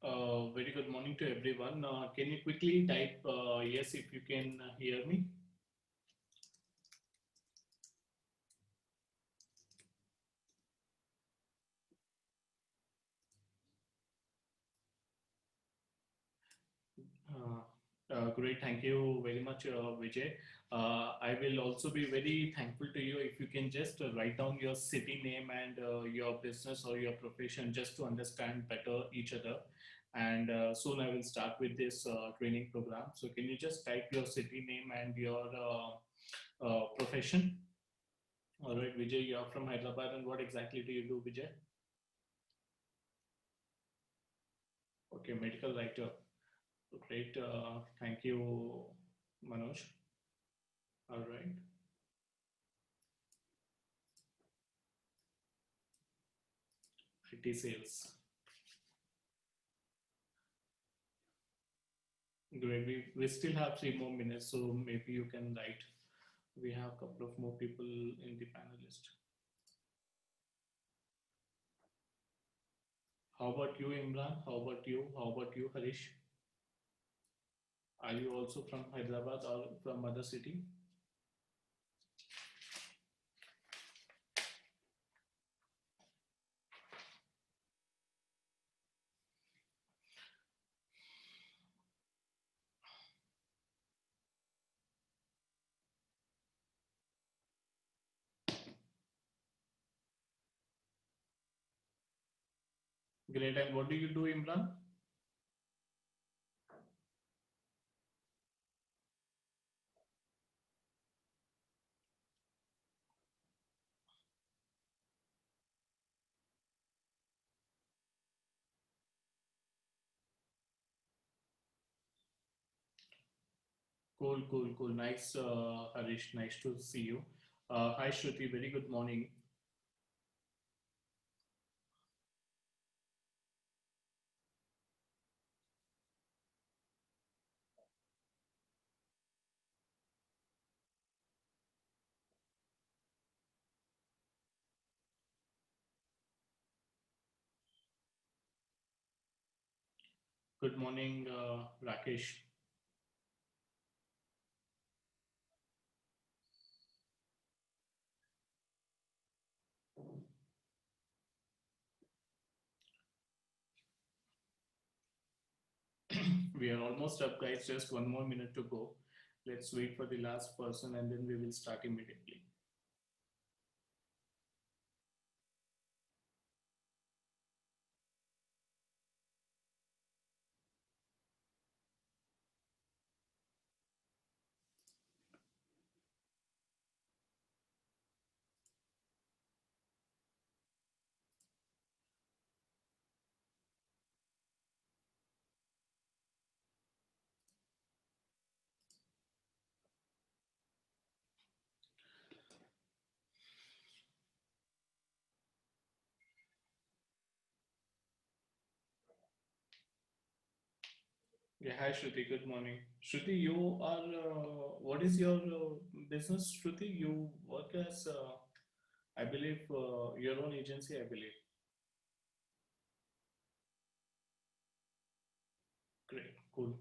Very good morning to everyone. Can you quickly type yes if you can hear me? Great, thank you very much, Vijay. I will also be very thankful to you if you can just write down your city name and your business or your profession just to understand better each other. And soon I will start with this training program. So, can you just type your city name and your profession? All right, Vijay, you are from Hyderabad, and what exactly do you do, Vijay? Okay, medical writer. Great. Thank you, Manoj. All right. IT sales. Great. We still have 3 more minutes, so maybe you can write. We have a couple of more people in the panelist. How about you, Imran? How about you? How about you, Harish? Are you also from Hyderabad or from other city? Great. And what do you do, Imran? Cool, cool, cool. Nice, Harish. Nice to see you. Hi, Shruti. Very good morning. Good morning, Rakesh. We are almost up, guys. Just 1 more minute to go. Let's wait for the last person and then we will start immediately. Yeah, hi Shruti, good morning. Shruti, you are, what is your business, Shruti? You work as, I believe, your own agency, I believe. Great, cool.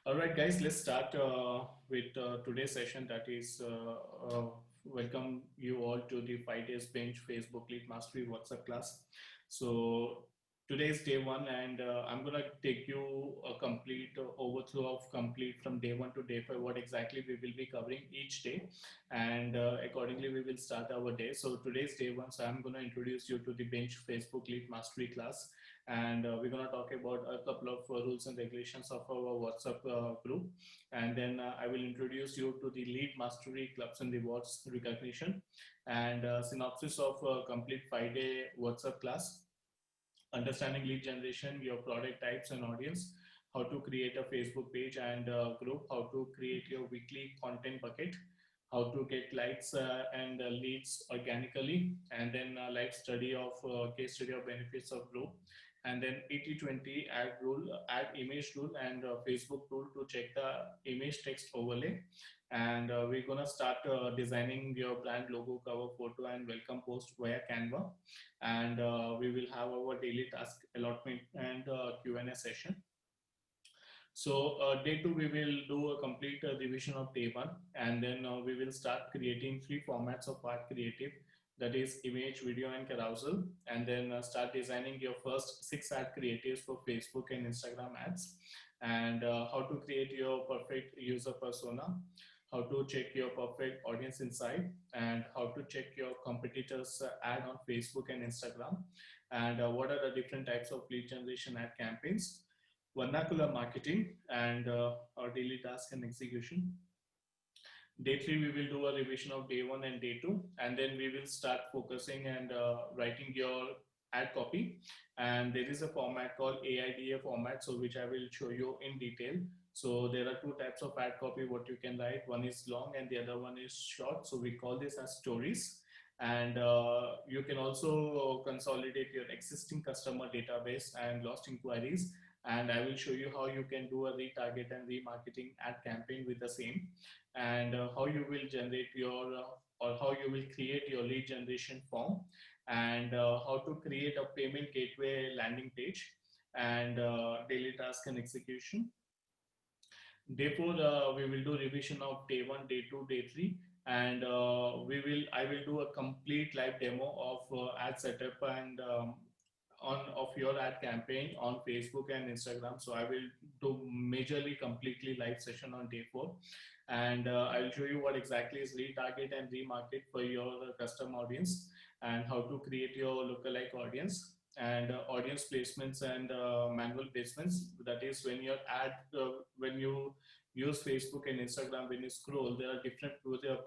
All right, guys, let's start with today's session. That is, welcome you all to the 5 days bench Facebook Lead Mastery WhatsApp class. So today is day one, and I'm gonna take you a complete overthrow of complete from day one to day five. What exactly we will be covering each day, and accordingly we will start our day. So today's day one. So I'm gonna introduce you to the bench Facebook Lead Mastery class, and we're going to talk about a couple of rules and regulations of our WhatsApp group. And then I will introduce you to the lead mastery clubs and rewards recognition and synopsis of complete 5 day WhatsApp class, understanding lead generation, your product types and audience, how to create a Facebook page and group, how to create your weekly content bucket, how to get likes and leads organically, and then live study of case study of benefits of group, and then 80/20 ad rule, ad image rule, and Facebook rule to check the image text overlay. And we're gonna start designing your brand logo, cover photo, and welcome post via Canva. And we will have our daily task allotment and Q&A session. So day two, we will do a complete revision of day one, and then we will start creating 3 formats of art creative, that is image, video, and carousel, and then start designing your first 6 ad creatives for Facebook and Instagram ads, and how to create your perfect user persona, how to check your perfect audience insight, and how to check your competitors' ad on Facebook and Instagram, and what are the different types of lead generation ad campaigns, vernacular marketing, and our daily task and execution. Day three, we will do a revision of day one and day two, and then we will start focusing and writing your ad copy. And there is a format called AIDA format, so which I will show you in detail. So there are 2 types of ad copy what you can write. One is long and the other one is short. So we call this as stories. And you can also consolidate your existing customer database and lost inquiries. And I will show you how you can do a retarget and remarketing ad campaign with the same, and how you will generate your or how you will create your lead generation form, and how to create a payment gateway landing page, and daily task and execution. Day four, we will do revision of day one, day two, day three, and I will do a complete live demo of ad setup and on of your ad campaign on Facebook and Instagram. So I will do majorly completely live session on day four, and I'll show you what exactly is retarget and remarket for your custom audience, and how to create your lookalike audience, and audience placements and manual placements. That is when your ad, when you use Facebook and Instagram, when you scroll, there are different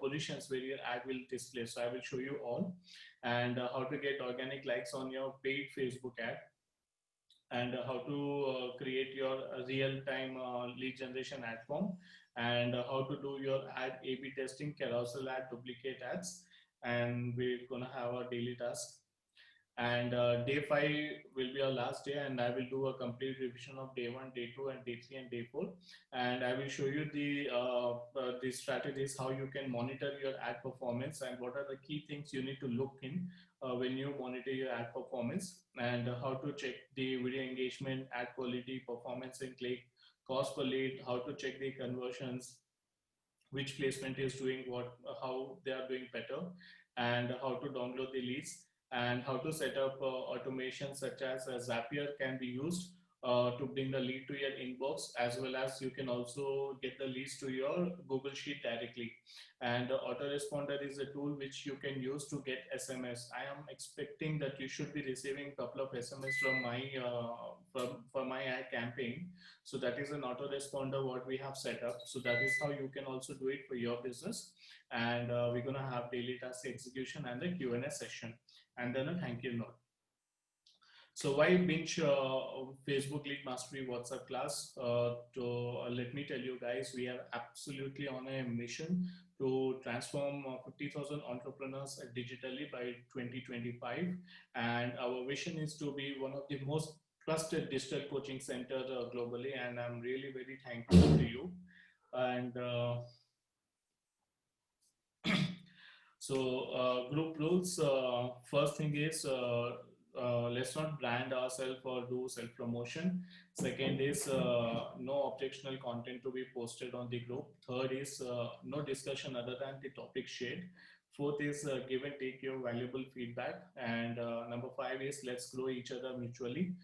positions where your ad will display. So I will show you all, and how to get organic likes on your paid Facebook ad, and how to create your real-time lead generation ad form, and how to do your ad A/B testing, carousel ad, duplicate ads, and we're gonna have a daily task. And day five will be our last day, and I will do a complete revision of day one, day two, and day three, and day four. And I will show you the strategies how you can monitor your ad performance, and what are the key things you need to look in when you monitor your ad performance, and how to check the video engagement, ad quality, performance and click, cost per lead, how to check the conversions, which placement is doing what, how they are doing better, and how to download the leads, and how to set up automation such as Zapier can be used to bring the lead to your inbox, as well as you can also get the leads to your Google Sheet directly. And autoresponder is a tool which you can use to get SMS. I am expecting that you should be receiving a couple of SMS from my from my ad campaign. So that is an autoresponder what we have set up. So that is how you can also do it for your business. And we're gonna have daily task execution and the Q&A session, and then a thank you note. So why binge Facebook Lead Mastery WhatsApp class? Let me tell you guys, we are absolutely on a mission to transform 50,000 entrepreneurs digitally by 2025. And our vision is to be one of the most trusted digital coaching center globally. And I'm really very thankful to you. And so group rules, first thing is let's not brand ourselves or do self-promotion. Second is no objectionable content to be posted on the group. Third is no discussion other than the topic shared. Fourth is give and take your valuable feedback. And number 5 is let's grow each other mutually.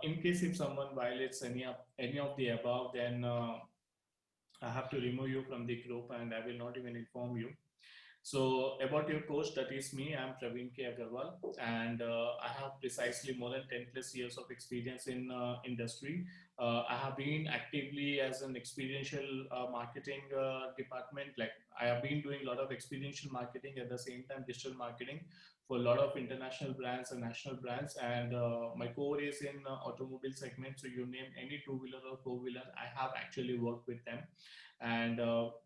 In case if someone violates any of the above, then I have to remove you from the group, and I will not even inform you. So about your coach, that is me. I'm Praveen K. Agarwal, and I have precisely more than 10 plus years of experience in industry. I have been actively as an experiential marketing department. Like I have been doing a lot of experiential marketing at the same time digital marketing for a lot of international brands and national brands. And my core is in automobile segment. So you name any two-wheeler or four-wheeler, I have actually worked with them. And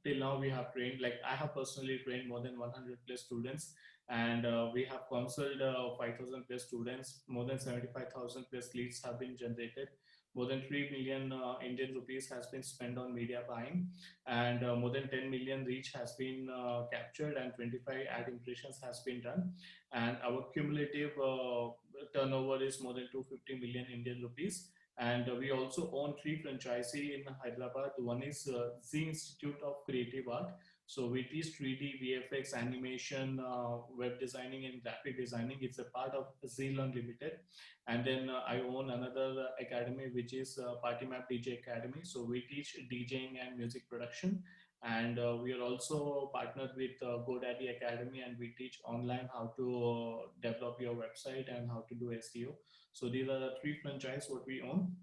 till now we have trained, like I have personally trained more than 100 plus students. and we have counseled 5,000 plus students. More than 75,000 plus leads have been generated. More than 3 million Indian rupees has been spent on media buying, and more than 10 million reach has been captured, and 25 ad impressions has been done. And our cumulative turnover is more than 250 million Indian rupees. And we also own 3 franchisee in Hyderabad. One is Z Institute of Creative Art. So we teach 3D, VFX, animation, web designing, and graphic designing. It's a part of Z-Learn Limited. And then I own another academy, which is Party Map DJ Academy. So we teach DJing and music production. And we are also partnered with GoDaddy Academy, and we teach online how to develop your website and how to do SEO. So these are the 3 franchise what we own.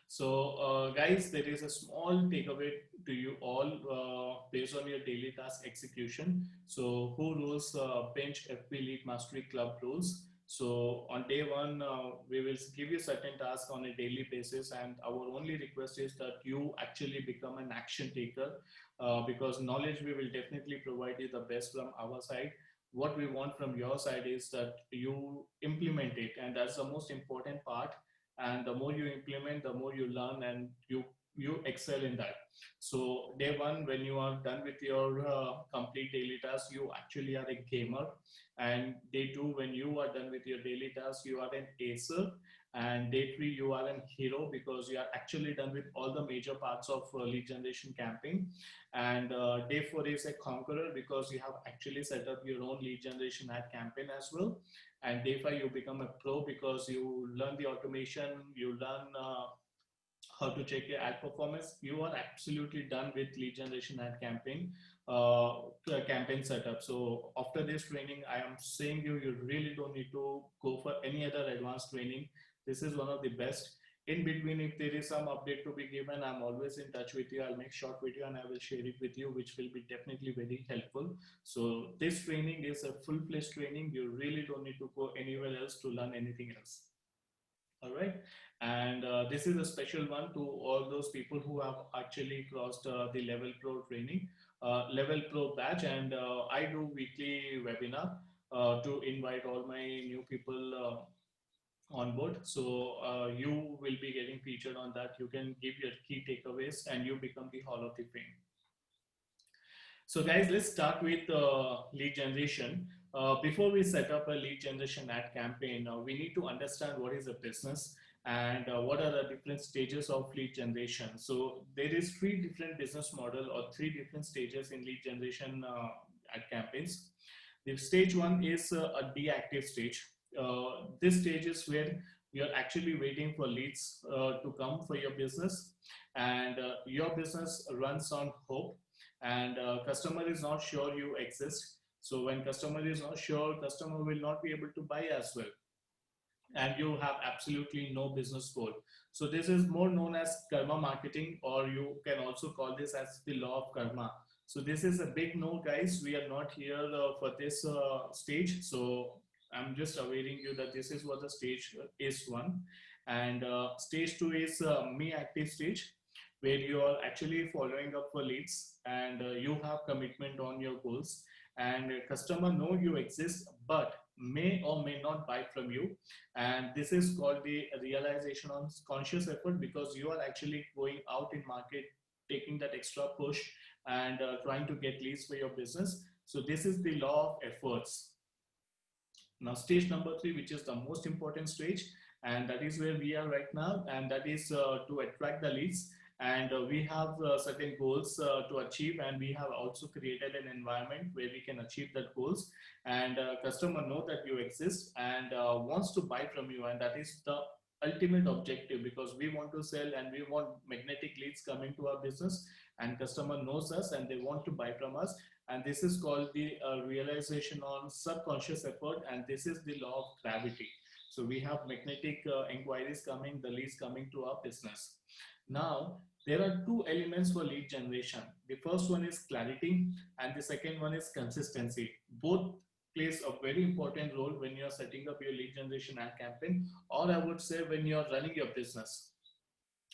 So guys, there is a small takeaway to you all based on your daily task execution. So who rules Bench FP Lead Mastery Club rules? So on day 1, we will give you certain tasks on a daily basis, and our only request is that you actually become an action taker, because knowledge we will definitely provide you the best from our side. What we want from your side is that you implement it, and that's the most important part. And the more you implement, the more you learn, and you excel in that. So day 1, when you are done with your complete daily task, you actually are a gamer. And day 2, when you are done with your daily task, you are an acer. And day 3, you are an hero, because you are actually done with all the major parts of lead generation campaign. And day 4 is a conqueror, because you have actually set up your own lead generation ad campaign as well. And day 5, you become a pro, because you learn the automation, you learn how to check your ad performance. You are absolutely done with lead generation ad campaign campaign setup. So after this training, I am saying you really don't need to go for any other advanced training. This is one of the best. In between, if there is some update to be given, I'm always in touch with you. I'll make short video and I will share it with you, which will be definitely very helpful. So this training is a full-fledged training. You really don't need to go anywhere else to learn anything else. All right. And this is a special one to all those people who have actually crossed the Level Pro training, Level Pro batch. And I do weekly webinar to invite all my new people on board. So you will be getting featured on that. You can give your key takeaways and you become the Hall of the Fame. So guys, let's start with lead generation. Before we set up a lead generation ad campaign, we need to understand what is a business and what are the different stages of lead generation. So there is 3 different business model or 3 different stages in lead generation ad campaigns. The stage 1 is a deactive stage. This stage is where you're actually waiting for leads to come for your business, and your business runs on hope, and customer is not sure you exist. So when customer is not sure, customer will not be able to buy as well, and you have absolutely no business goal. So this is more known as karma marketing, or you can also call this as the law of karma. So this is a big no, guys. We are not here for this stage. So I'm just awaiting you that this is what the stage is 1. And stage 2 is me active stage, where you are actually following up for leads, and you have commitment on your goals, and customer know you exist but may or may not buy from you. And this is called the realization on conscious effort, because you are actually going out in market, taking that extra push, and trying to get leads for your business. So this is the law of efforts. Now stage number 3, which is the most important stage, and that is where we are right now, and that is to attract the leads. And we have certain goals to achieve, and we have also created an environment where we can achieve that goals, and customer know that you exist and wants to buy from you. And that is the ultimate objective, because we want to sell and we want magnetic leads coming to our business, and customer knows us and they want to buy from us. And this is called the realization on subconscious effort, and this is the law of gravity. So we have magnetic inquiries coming, the leads coming to our business. Now, there are 2 elements for lead generation. The first one is clarity, and the second one is consistency. Both plays a very important role when you're setting up your lead generation ad campaign, or I would say when you're running your business.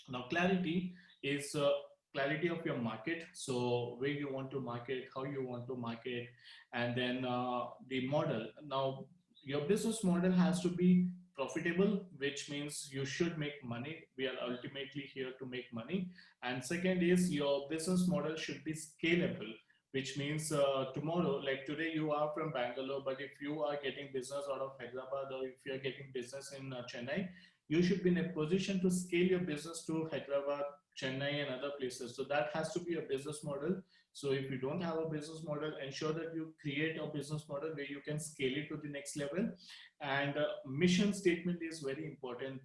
Now, clarity is clarity of your market. So where you want to market, how you want to market, and then the model. Now, your business model has to be profitable, which means you should make money. We are ultimately here to make money. And second is your business model should be scalable, which means tomorrow, like today, you are from Bangalore, but if you are getting business out of Hyderabad or if you are getting business in Chennai, you should be in a position to scale your business to Hyderabad, Chennai, and other places. So that has to be a business model. So if you don't have a business model, ensure that you create a business model where you can scale it to the next level. And mission statement is very important,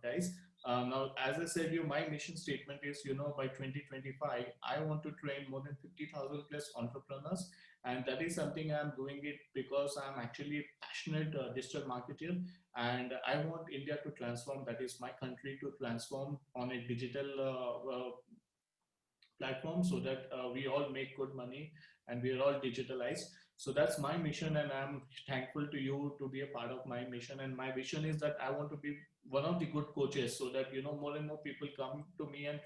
guys. Now, as I said, my mission statement is, by 2025, I want to train more than 50,000 plus entrepreneurs. And that is something I'm doing it because I'm actually passionate digital marketer, and I want India to transform. That is my country to transform on a digital platform, so that we all make good money and we are all digitalized. So that's my mission, and I'm thankful to you to be a part of my mission. And my vision is that I want to be one of the good coaches, so that more and more people come to me and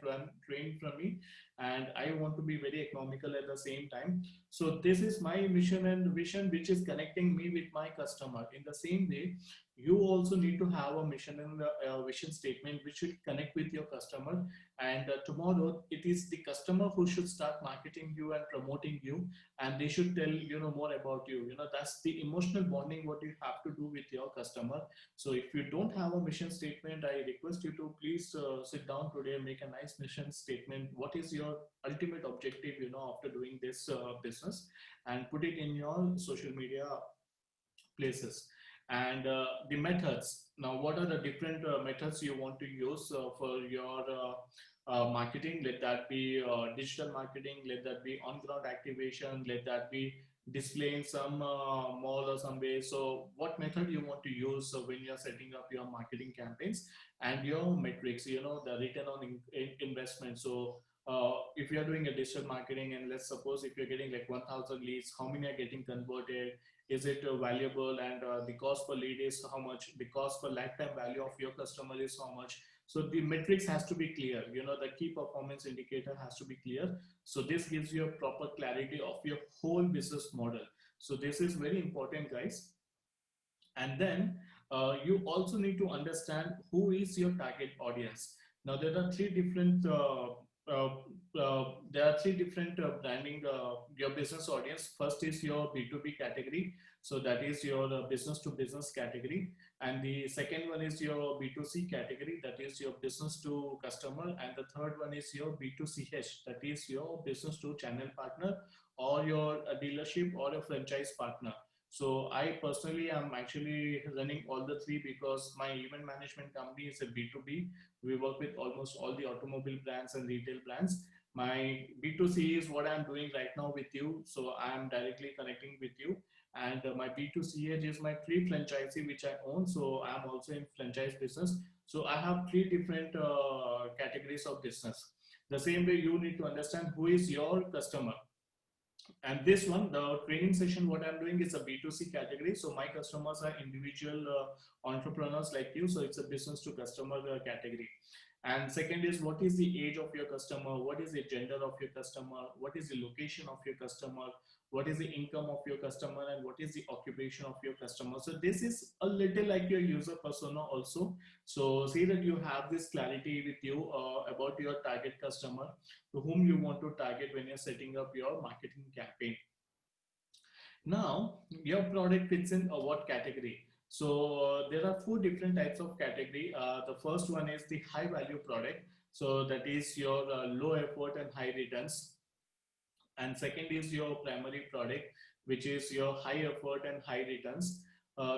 train from me, and I want to be very economical at the same time. So this is my mission and vision, which is connecting me with my customer. In the same way, you also need to have a mission and a vision statement which should connect with your customer. And tomorrow, it is the customer who should start marketing you and promoting you, and they should tell more about you. That's the emotional bonding what you have to do with your customer. So if you don't have a mission statement, I request you to please sit down today and make a nice mission statement. What is your ultimate objective, after doing this business, and put it in your social media places. And the methods. Now, what are the different methods you want to use for your marketing? Let that be digital marketing, let that be on ground activation, let that be display in some mall or some way. So what method you want to use when you're setting up your marketing campaigns, and your metrics, the return on investment. So if you're doing a digital marketing, and let's suppose if you're getting like 1000 leads, how many are getting converted? Is it valuable? And the cost per lead is how much? The cost per lifetime value of your customer is how much? So the metrics has to be clear. The key performance indicator has to be clear. So this gives you a proper clarity of your whole business model. So this is very important, guys. And then you also need to understand who is your target audience. Now there are three different uh, branding your business audience. First is your B2B category, so that is your business to business category. And the second one is your B2C category, that is your business to customer. And the third one is your B2CH, that is your business to channel partner, or your dealership or a franchise partner. So I personally am actually running all the three, because my event management company is a B2B. We work with almost all the automobile brands and retail brands. My B2C is what I'm doing right now with you. So I'm directly connecting with you. And my B2CH is my three franchisee which I own. So I'm also in franchise business. So I have three different categories of business. The same way, you need to understand who is your customer. And this one, the training session, what I'm doing is a B2C category. So my customers are individual entrepreneurs like you. So it's a business to customer category. And second is, what is the age of your customer? What is the gender of your customer? What is the location of your customer? What is the income of your customer? And what is the occupation of your customer? So this is a little like your user persona also. So see that you have this clarity with you about your target customer, to whom you want to target when you're setting up your marketing campaign. Now, your product fits in what category? So there are four different types of category. The first one is the high value product. So that is your low effort and high returns. And second is your primary product, which is your high effort and high returns.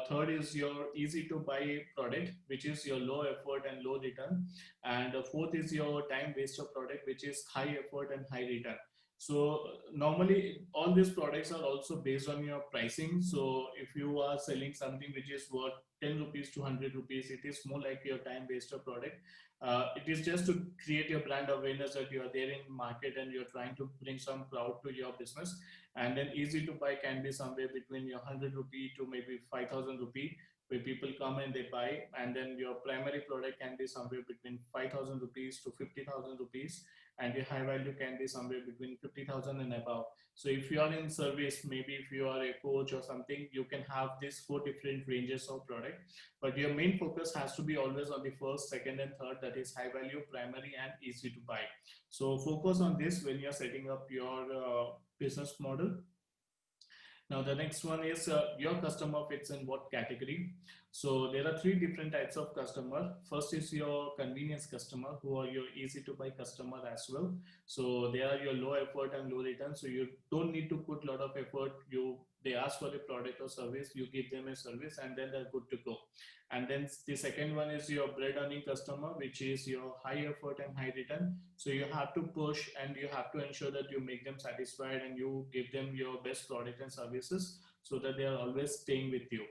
Third is your easy to buy product, which is your low effort and low return. And fourth is your time waster product, which is high effort and high return. So normally all these products are also based on your pricing. So if you are selling something which is worth 10 rupees to 100 rupees, it is more like your time waster product. It is just to create your brand awareness that you are there in market and you're trying to bring some crowd to your business. And then easy to buy can be somewhere between your 100 rupee to maybe 5,000 rupee. where people come and they buy, and then your primary product can be somewhere between 5,000 rupees to 50,000 rupees, and your high value can be somewhere between 50,000 and above. So if you are in service, maybe if you are a coach or something, you can have these four different ranges of product, but your main focus has to be always on the first, second, and third, that is high value, primary, and easy to buy. So focus on this when you're setting up your business model. Now the next one is your customer fits in what category. So there are three different types of customer. First is your convenience customer, who are your easy to buy customer as well. So they are your low effort and low return. So you don't need to put a lot of effort. They ask for a product or service, you give them a service, and then they're good to go. And then the second one is your bread earning customer, which is your high effort and high return. So you have to push and you have to ensure that you make them satisfied and you give them your best product and services so that they are always staying with you.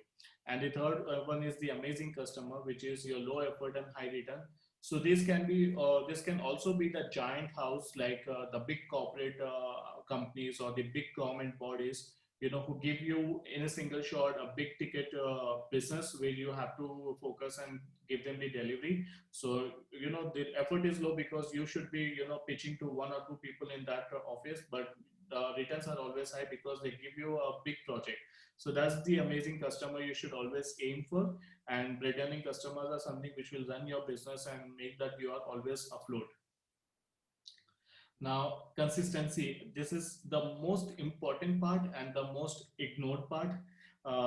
And the third one is the amazing customer, which is your low effort and high return. So this can also be the giant house, like the big corporate companies or the big government bodies, who give you in a single shot a big ticket business where you have to focus and give them the delivery. So, the effort is low because you should be, pitching to one or two people in that office, but the returns are always high because they give you a big project. So that's the amazing customer you should always aim for. And returning customers are something which will run your business and make that you are always afloat. Now, consistency. This is the most important part and the most ignored part.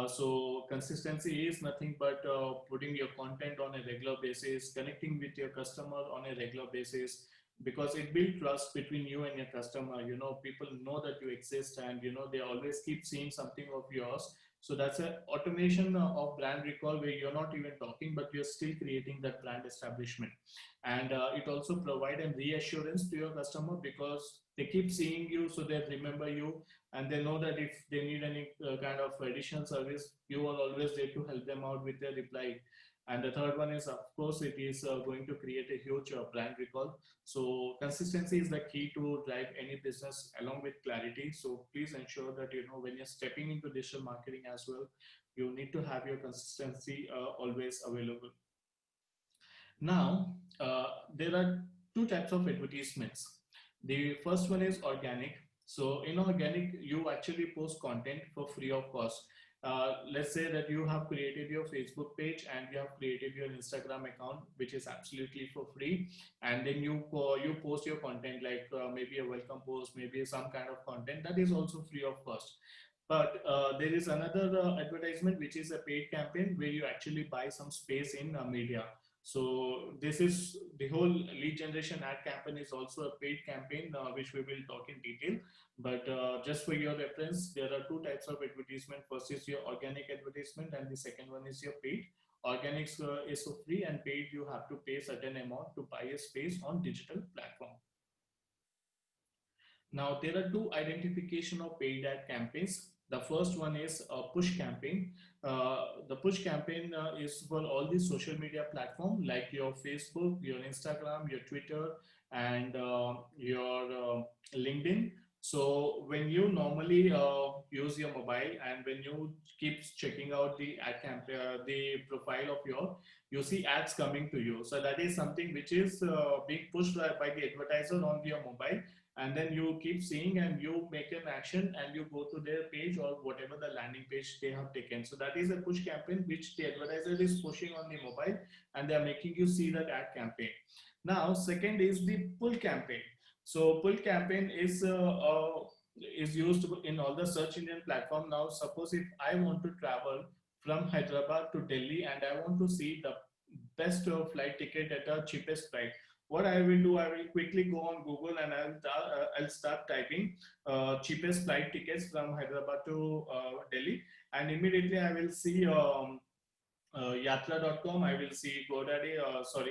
So consistency is nothing but putting your content on a regular basis, connecting with your customer on a regular basis, because it builds trust between you and your customer. People know that you exist, and they always keep seeing something of yours. So that's an automation of brand recall, where you're not even talking, but you're still creating that brand establishment. And it also provide a reassurance to your customer, because they keep seeing you, so they remember you, and they know that if they need any kind of additional service, you are always there to help them out with their reply. And the third one is, of course, it is going to create a huge brand recall. So consistency is the key to drive any business, along with clarity. So please ensure that when you're stepping into digital marketing as well, you need to have your consistency always available. Now, there are two types of advertisements. The first one is organic. So in organic, you actually post content for free of cost. Let's say that you have created your Facebook page and you have created your Instagram account, which is absolutely for free. And then you post your content, like maybe a welcome post, maybe some kind of content that is also free of cost. But there is another advertisement, which is a paid campaign, where you actually buy some space in media. So this is the whole lead generation ad campaign is also a paid campaign, which we will talk in detail. But just for your reference, there are two types of advertisement. First is your organic advertisement, and the second one is your paid. Organics is for free, and paid you have to pay certain amount to buy a space on digital platform. Now, there are two identification of paid ad campaigns. The first one is a push campaign. The push campaign is for all these social media platform, like your Facebook, your Instagram, your Twitter, and your LinkedIn. So when you normally use your mobile, and when you keep checking out the ad campaign, the profile of you see ads coming to you. So that is something which is being pushed by the advertiser on your mobile, and then you keep seeing and you make an action and you go to their page or whatever the landing page they have taken. So that is a push campaign which the advertiser is pushing on the mobile, and they are making you see that ad campaign. Now, second is the pull campaign. So pull campaign is used in all the search engine platform. Now, suppose if I want to travel from Hyderabad to Delhi and I want to see the best flight ticket at a cheapest price, what I will do, I will quickly go on Google and I'll start typing cheapest flight tickets from Hyderabad to Delhi, and immediately I will see yatra.com, I will see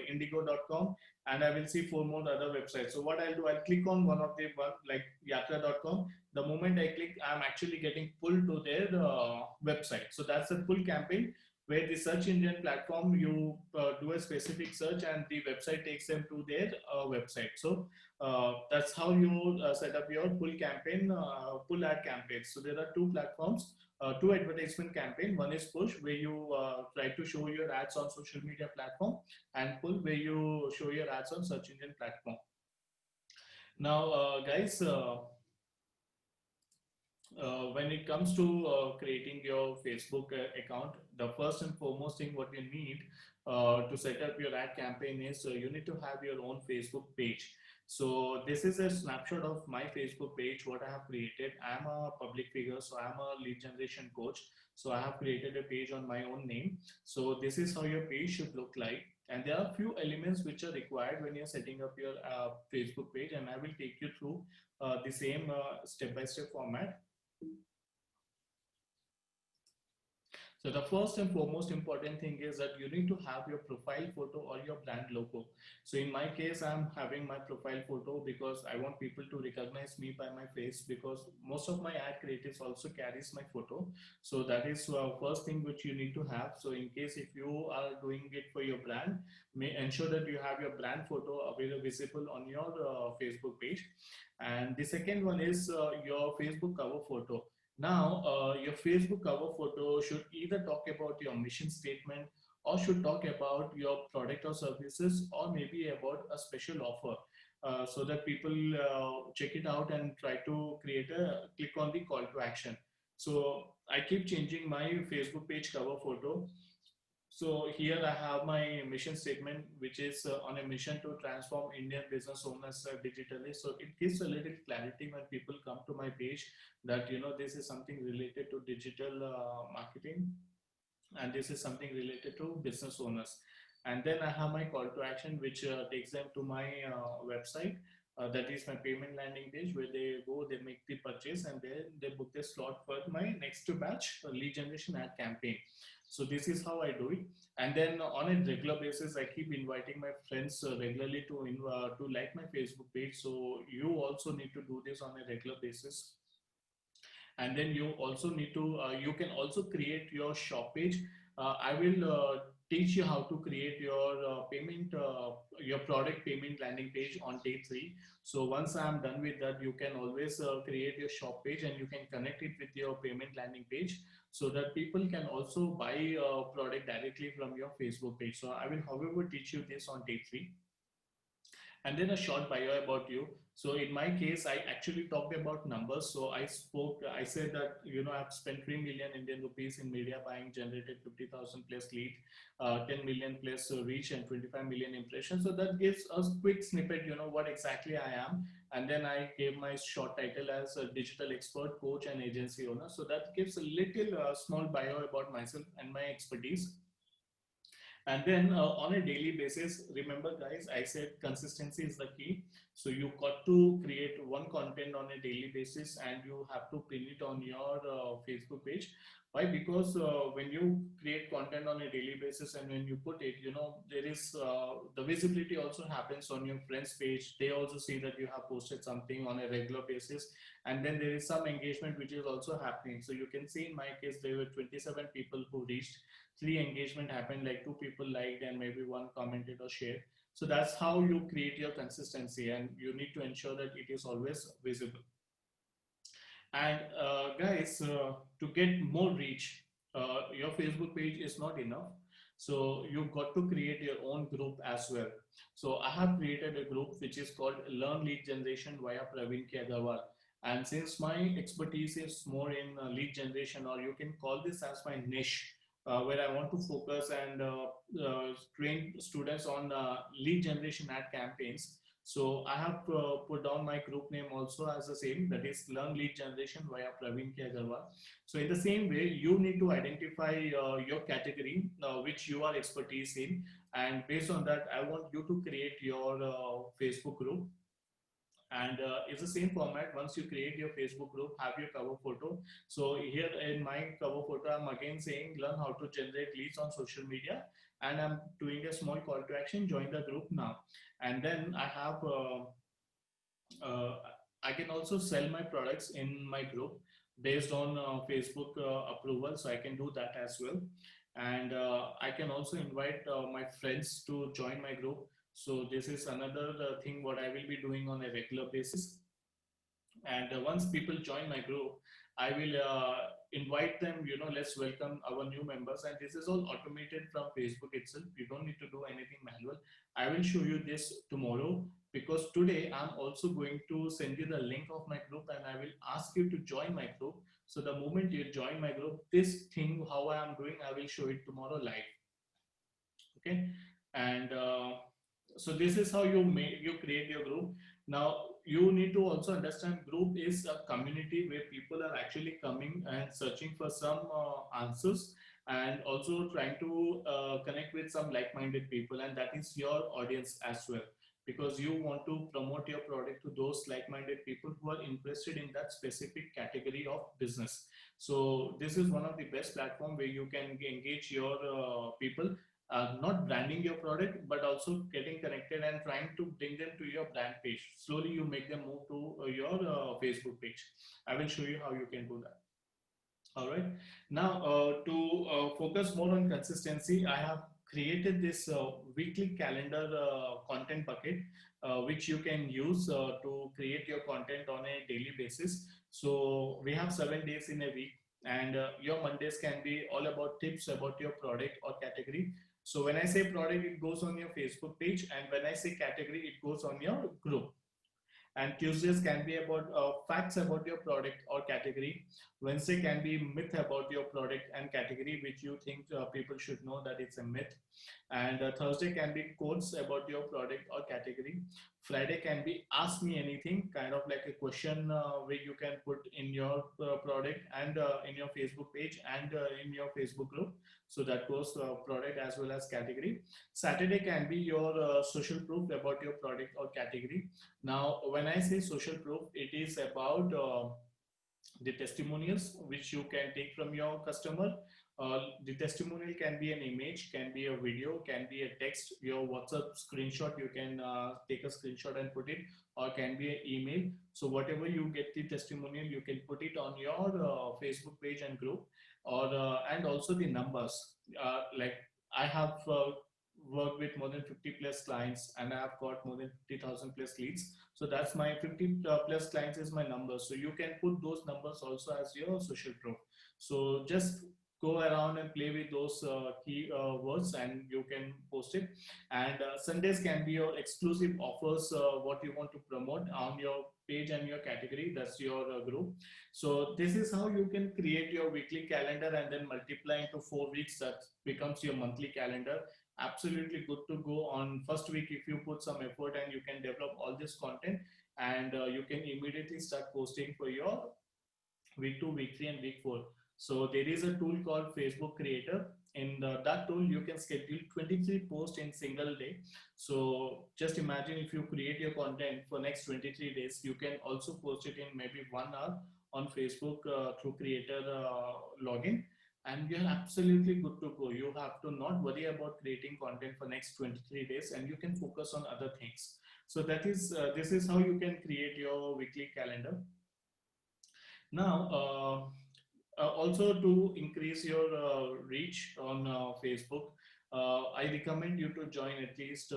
Indigo.com, and I will see four more other websites. So what I'll do, I'll click on one of the one, like yatra.com. The moment I click, I'm actually getting pulled to their website. So that's a pull campaign, where the search engine platform, you do a specific search and the website takes them to their website. So that's how you set up your pull campaign, pull ad campaigns. So there are two platforms, two advertisement campaign. One is push, where you try to show your ads on social media platform, and pull, where you show your ads on search engine platform. Now, guys, when it comes to creating your Facebook account, the first and foremost thing what you need to set up your ad campaign is you need to have your own Facebook page. So this is a snapshot of my Facebook page, what I have created. I'm a public figure, so I'm a lead generation coach. So I have created a page on my own name. So this is how your page should look like. And there are few elements which are required when you're setting up your Facebook page, and I will take you through the same step-by-step format. So the first and foremost important thing is that you need to have your profile photo or your brand logo. So in my case, I'm having my profile photo because I want people to recognize me by my face, because most of my ad creatives also carries my photo. So that is first thing which you need to have. So in case if you are doing it for your brand, may ensure that you have your brand photo available visible on your Facebook page. And the second one is your Facebook cover photo. Now, your Facebook cover photo should either talk about your mission statement, or should talk about your product or services, or maybe about a special offer, so that people check it out and try to click on the call to action. So I keep changing my Facebook page cover photo. So here I have my mission statement, which is on a mission to transform Indian business owners digitally. So it gives a little clarity when people come to my page that, this is something related to digital marketing, and this is something related to business owners. And then I have my call to action, which takes them to my website. That is my payment landing page, where they go, they make the purchase, and then they book the slot for my next batch lead generation ad campaign. So this is how I do it. And then on a regular basis, I keep inviting my friends regularly to like my Facebook page. So you also need to do this on a regular basis. And then you also need to you can also create your shop page. I will teach you how to create your payment your product payment landing page on day 3. So once I'm done with that, you can always create your shop page, and you can connect it with your payment landing page, so that people can also buy product directly from your Facebook page. So I will however teach you this on day 3. And then a short bio about you. So in my case, I actually talked about numbers. So I said that, I've spent 3 million Indian rupees in media buying, generated 50,000 plus lead, 10 million plus reach, and 25 million impressions. So that gives a quick snippet, what exactly I am. And then I gave my short title as a digital expert, coach, and agency owner. So that gives a little small bio about myself and my expertise. And then on a daily basis, remember guys, I said consistency is the key. So you got to create one content on a daily basis, and you have to pin it on your Facebook page. Why? Because when you create content on a daily basis, and when you put it, there is the visibility also happens on your friends page. They also see that you have posted something on a regular basis, and then there is some engagement which is also happening. So you can see in my case, there were 27 people who reached, 3 engagement happened, like 2 people liked and maybe 1 commented or shared. So that's how you create your consistency, and you need to ensure that it is always visible. And guys, to get more reach, your Facebook page is not enough. So you've got to create your own group as well. So I have created a group which is called Learn Lead Generation via Praveen K. Agarwal. And since my expertise is more in lead generation, or you can call this as my niche, where I want to focus and train students on lead generation ad campaigns. So I have put down my group name also as the same, that is Learn Lead Generation via Praveen K. Agarwal. So in the same way, you need to identify your category, which you are expertise in. And based on that, I want you to create your Facebook group. And it's the same format. Once you create your Facebook group, have your cover photo. So here in my cover photo, I'm again saying learn how to generate leads on social media, and I'm doing a small call to action, join the group now. And then I have uh, I can also sell my products in my group based on Facebook approval, so I can do that as well. And I can also invite my friends to join my group. So this is another thing what I will be doing on a regular basis. And once people join my group, I will invite them, let's welcome our new members, and this is all automated from Facebook itself. You don't need to do anything manual. I will show you this tomorrow, because today I'm also going to send you the link of my group, and I will ask you to join my group. So the moment you join my group, this thing how I am doing, I will show it tomorrow live. Okay. And so this is how you create your group. Now you need to also understand, group is a community where people are actually coming and searching for some answers, and also trying to connect with some like-minded people, and that is your audience as well, because you want to promote your product to those like-minded people who are interested in that specific category of business. So this is one of the best platform where you can engage your people, not branding your product, but also getting connected and trying to bring them to your brand page. Slowly, you make them move to your Facebook page. I will show you how you can do that. All right. Now, to focus more on consistency, I have created this weekly calendar content bucket, which you can use to create your content on a daily basis. So we have 7 days in a week, and your Mondays can be all about tips about your product or category. So when I say product, it goes on your Facebook page, and when I say category, it goes on your group. And Tuesdays can be about facts about your product or category. Wednesday can be myth about your product and category, which you think people should know that it's a myth. And Thursday can be quotes about your product or category. Friday can be ask me anything, kind of like a question where you can put in your product and in your Facebook page and in your Facebook group. So that goes product as well as category. Saturday can be your social proof about your product or category. Now, when I say social proof, it is about the testimonials which you can take from your customer. The testimonial can be an image, can be a video, can be a text, your WhatsApp screenshot, you can take a screenshot and put it, or can be an email. So whatever you get the testimonial, you can put it on your Facebook page and group, or and also the numbers. Like I have worked with more than 50 plus clients, and I have got more than 50,000 plus leads. So that's my 50 plus clients is my number. So you can put those numbers also as your social proof. So just go around and play with those key words, and you can post it. And Sundays can be your exclusive offers, what you want to promote on your page and your category. That's your group. So this is how you can create your weekly calendar and then multiply into 4 weeks. That becomes your monthly calendar. Absolutely good to go on first week if you put some effort, and you can develop all this content, and you can immediately start posting for your week 2, week 3, and week 4. So there is a tool called Facebook Creator. In that tool, you can schedule 23 posts in single day. So just imagine if you create your content for next 23 days, you can also post it in maybe 1 hour on Facebook through Creator login, and you're absolutely good to go. You have to not worry about creating content for next 23 days, and you can focus on other things. So that is this is how you can create your weekly calendar. Now, also to increase your reach on Facebook, I recommend you to join at least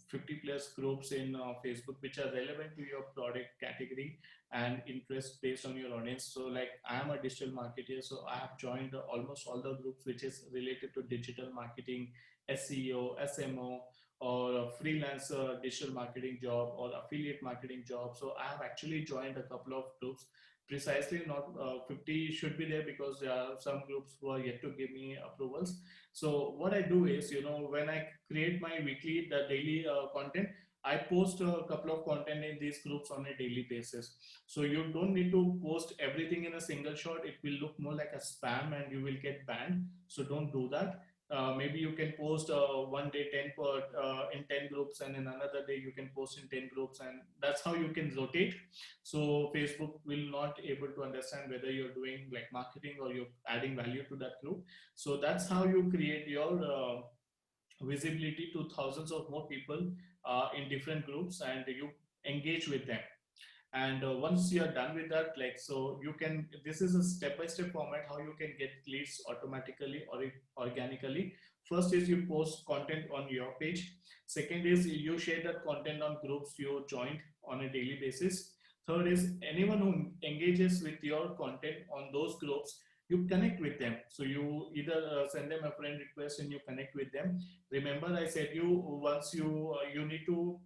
50 plus groups in Facebook, which are relevant to your product category and interest based on your audience. So like I am a digital marketer, so I have joined almost all the groups which is related to digital marketing, SEO, SMO, or a freelancer digital marketing job or affiliate marketing job. So I have actually joined a couple of groups. Precisely not 50 should be there, because there are some groups who are yet to give me approvals. So what I do is, when I create my weekly, the daily content, I post a couple of content in these groups on a daily basis. So you don't need to post everything in a single shot. It will look more like a spam and you will get banned. So don't do that. Maybe you can post one day 10 per in 10 groups, and in another day you can post in 10 groups, and that's how you can rotate. So Facebook will not able to understand whether you're doing like marketing or you're adding value to that group. So that's how you create your visibility to thousands of more people in different groups, and you engage with them. And once you are done with that, like, so you can, this is a step-by-step format how you can get leads automatically or organically. First is you post content on your page. Second is you share that content on groups you joined on a daily basis. Third is anyone who engages with your content on those groups, you connect with them. So you either send them a friend request and you connect with them. Remember, I said you once you need to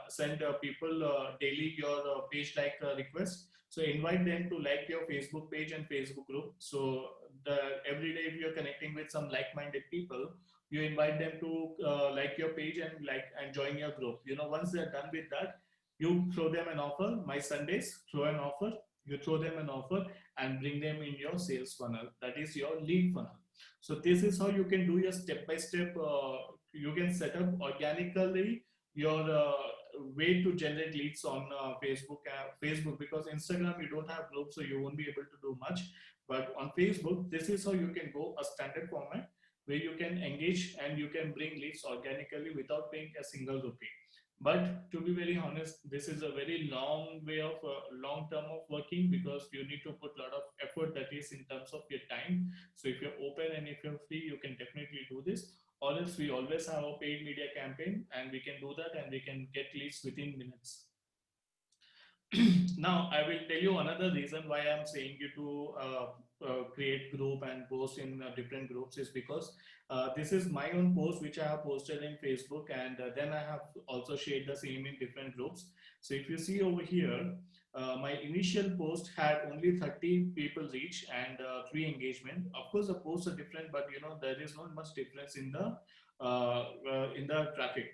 send people daily your page like request. So invite them to like your Facebook page and Facebook group. So the every day if you're connecting with some like-minded people, you invite them to like your page and like and join your group. You know, once they're done with that, you throw them an offer. My Sundays, throw an offer. You throw them an offer and bring them in your sales funnel. That is your lead funnel. So this is how you can do your step by step. You can set up organically your way to generate leads on Facebook, because Instagram you don't have groups, so you won't be able to do much. But on Facebook, this is how you can go a standard format where you can engage and you can bring leads organically without paying a single rupee. But to be very honest, this is a very long way of long term of working, because you need to put a lot of effort, that is in terms of your time. So if you're open and if you're free, you can definitely do this. Or else we always have a paid media campaign and we can do that and we can get leads within minutes. Now I will tell you another reason why I'm saying you to create group and post in different groups is because this is my own post which I have posted in Facebook, and then I have also shared the same in different groups. So if you see over here, my initial post had only 30 people reach and 3 engagement. Of course the posts are different, but you know there is not much difference in the traffic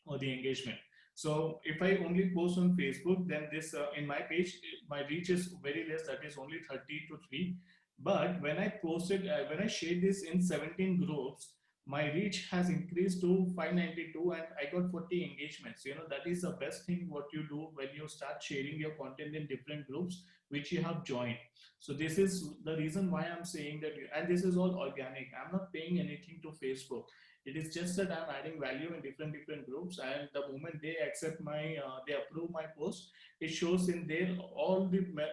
or the engagement. So if I only post on Facebook, then this in my page, my reach is very less. That is only 30 to 3. But when I posted, when I shared this in 17 groups, my reach has increased to 592 and I got 40 engagements. You know, that is the best thing what you do when you start sharing your content in different groups which you have joined. So this is the reason why I'm saying that, and this is all organic. I'm not paying anything to Facebook. It is just that I'm adding value in different groups, and the moment they accept my, they approve my post, it shows in there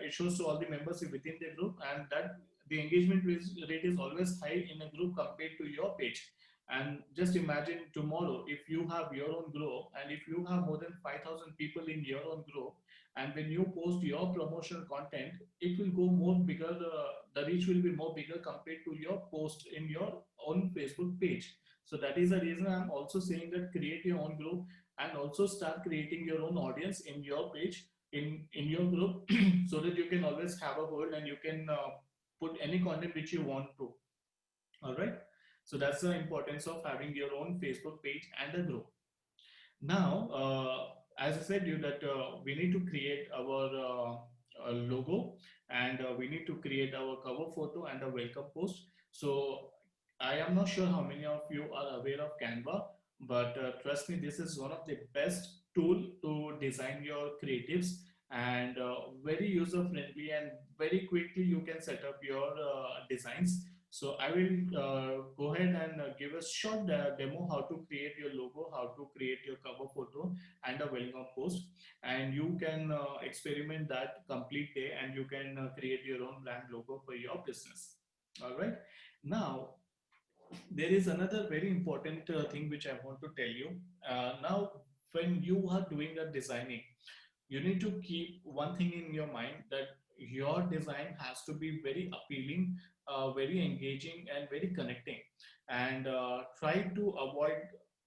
it shows to all the members within the group, and that the engagement rate is always high in a group compared to your page. And just imagine tomorrow if you have your own group and if you have more than 5,000 people in your own group, and when you post your promotional content, it will go more bigger. The reach will be more bigger compared to your post in your own Facebook page. So that is the reason I'm also saying that create your own group and also start creating your own audience in your page, in your group, so that you can always have a hold and you can put any content which you want to. All right. So that's the importance of having your own Facebook page and a group. Now, as I said you that we need to create our logo, and we need to create our cover photo and a welcome post. So I am not sure how many of you are aware of Canva, but trust me, this is one of the best tool to design your creatives, and very user friendly, and very quickly you can set up your designs. So I will go ahead and give a short demo how to create your logo, how to create your cover photo and a welcome post, and you can experiment that complete day, and you can create your own brand logo for your business. All right. Now, there is another very important thing which I want to tell you. Now, when you are doing a designing, you need to keep one thing in your mind, that your design has to be very appealing, very engaging, and very connecting. And try to avoid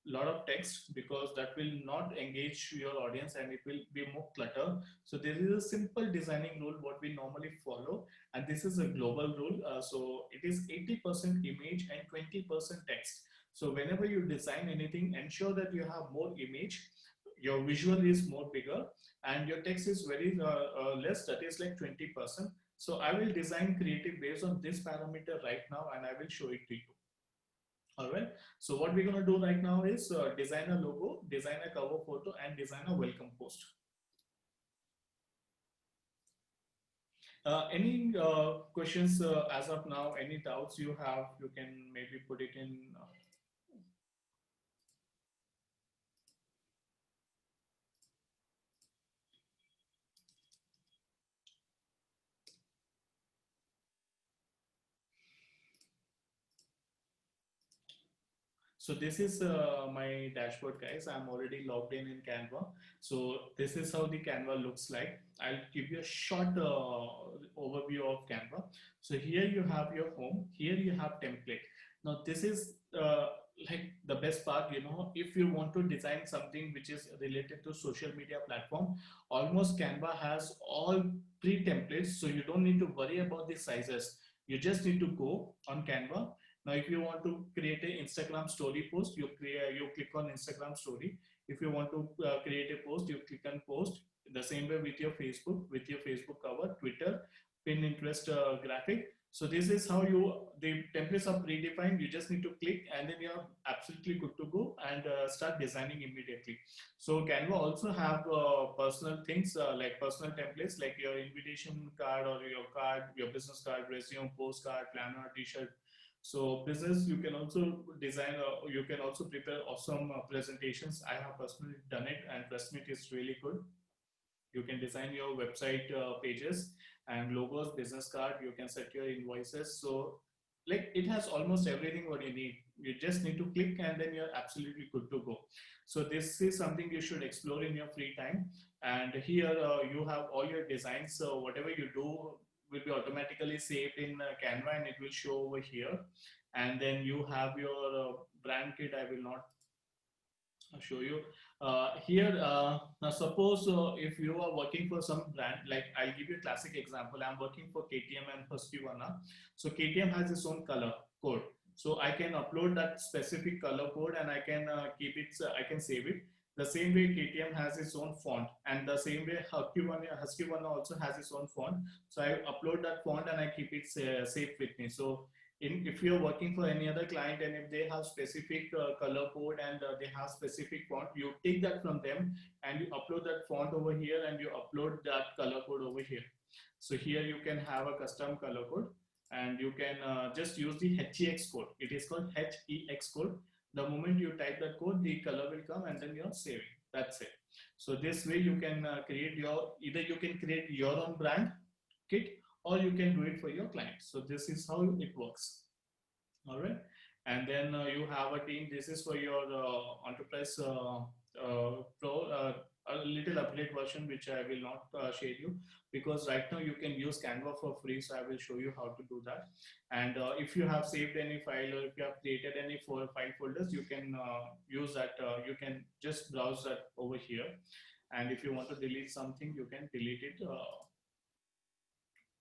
a lot of text, because that will not engage your audience and it will be more clutter. So there is a simple designing rule what we normally follow, and this is a global rule. So it is 80% image and 20% text. So whenever you design anything, ensure that you have more image, your visual is more bigger, and your text is very less, that is like 20%. So I will design creative based on this parameter right now, and I will show it to you. All right. So what we're going to do right now is design a logo, design a cover photo, and design a welcome post. Any questions as of now? Any doubts you have, you can maybe put it in. So this is my dashboard, guys. I'm already logged in Canva. So this is how the Canva looks like. I'll give you a short overview of Canva. So here you have your home. Here you have template. Now this is like the best part. You know, if you want to design something which is related to social media platform, almost Canva has all pre-templates. So you don't need to worry about the sizes. You just need to go on Canva. Now, if you want to create an Instagram story post, you click on Instagram story. If you want to create a post, you click on post. The same way with your Facebook cover, Twitter, Pinterest graphic. So this is how the templates are predefined. You just need to click and then you're absolutely good to go and start designing immediately. So Canva also have personal things like personal templates like your invitation card or your business card, resume, postcard, planner, t-shirt. So business, you can also design, you can also prepare awesome presentations. I have personally done it and trust me, it is really good. You can design your website pages and logos, business card, you can set your invoices. So like it has almost everything what you need. You just need to click and then you're absolutely good to go. So this is something you should explore in your free time. And here you have all your designs. So whatever you do will be automatically saved in Canva and it will show over here. And then you have your brand kit. I will not show you here. Now suppose if you are working for some brand, like I'll give you a classic example. I'm working for KTM and Husqvarna. So KTM has its own color code, so I can upload that specific color code and I can keep it, I can save it. The same way KTM has its own font, and the same way Husqvarna also has its own font. So I upload that font and I keep it safe with me. So if you're working for any other client and if they have specific color code and they have specific font, you take that from them and you upload that font over here and you upload that color code over here. So here you can have a custom color code and you can just use the HEX code. It is called HEX code. The moment you type that code, the color will come and then you're saving. That's it. So this way you can either you can create your own brand kit or you can do it for your clients. So this is how it works. All right. And then you have a team. This is for your enterprise pro, a little update version, which I will not share you because right now you can use Canva for free. So I will show you how to do that. And if you have saved any file or if you have created any file folders, you can use that. You can just browse that over here. And if you want to delete something, you can delete it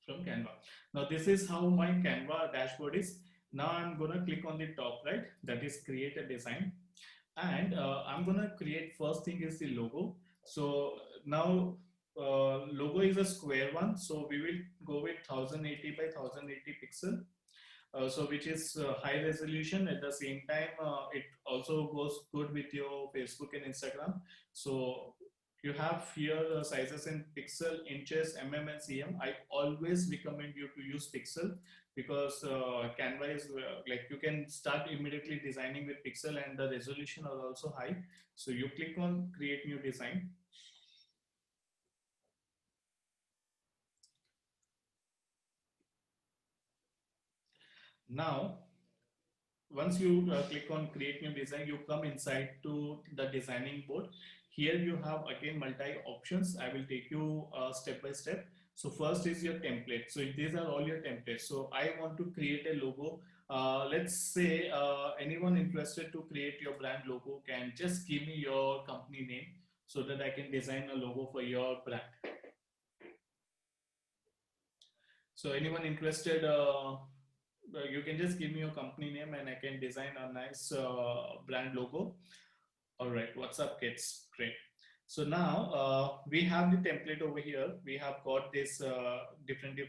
from Canva. Now this is how my Canva dashboard is. Now I'm gonna click on the top right, that is create a design, and I'm gonna create, first thing is the logo. So now logo is a square one, so we will go with 1080 by 1080 pixel. So which is high resolution. At the same time, it also goes good with your Facebook and Instagram. So you have here sizes in pixel, inches, mm and cm. I always recommend you to use pixel because Canva is like you can start immediately designing with pixel and the resolution are also high. So you click on create new design. Now once you click on create new design, you come inside to the designing board. Here you have again multi options. I will take you step by step. So first is your template. So these are all your templates. So I want to create a logo. Let's say anyone interested to create your brand logo can just give me your company name so that I can design a logo for your brand. So anyone interested, you can just give me your company name and I can design a nice brand logo. All right, what's up kids? Great. So now we have the template over here. We have got this different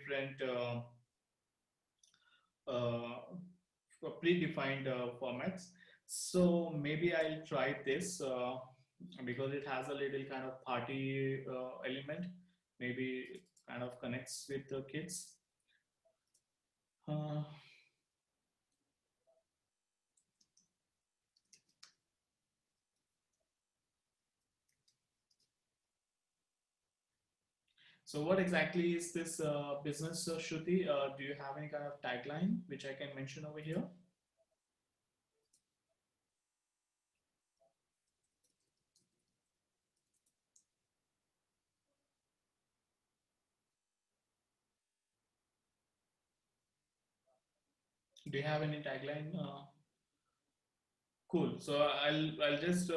predefined formats. So maybe I'll try this because it has a little kind of party element. Maybe it kind of connects with the kids. Uh, So what exactly is this business, Shruti? Do you have any kind of tagline which I can mention over here? Do you have any tagline? Cool. So I'll just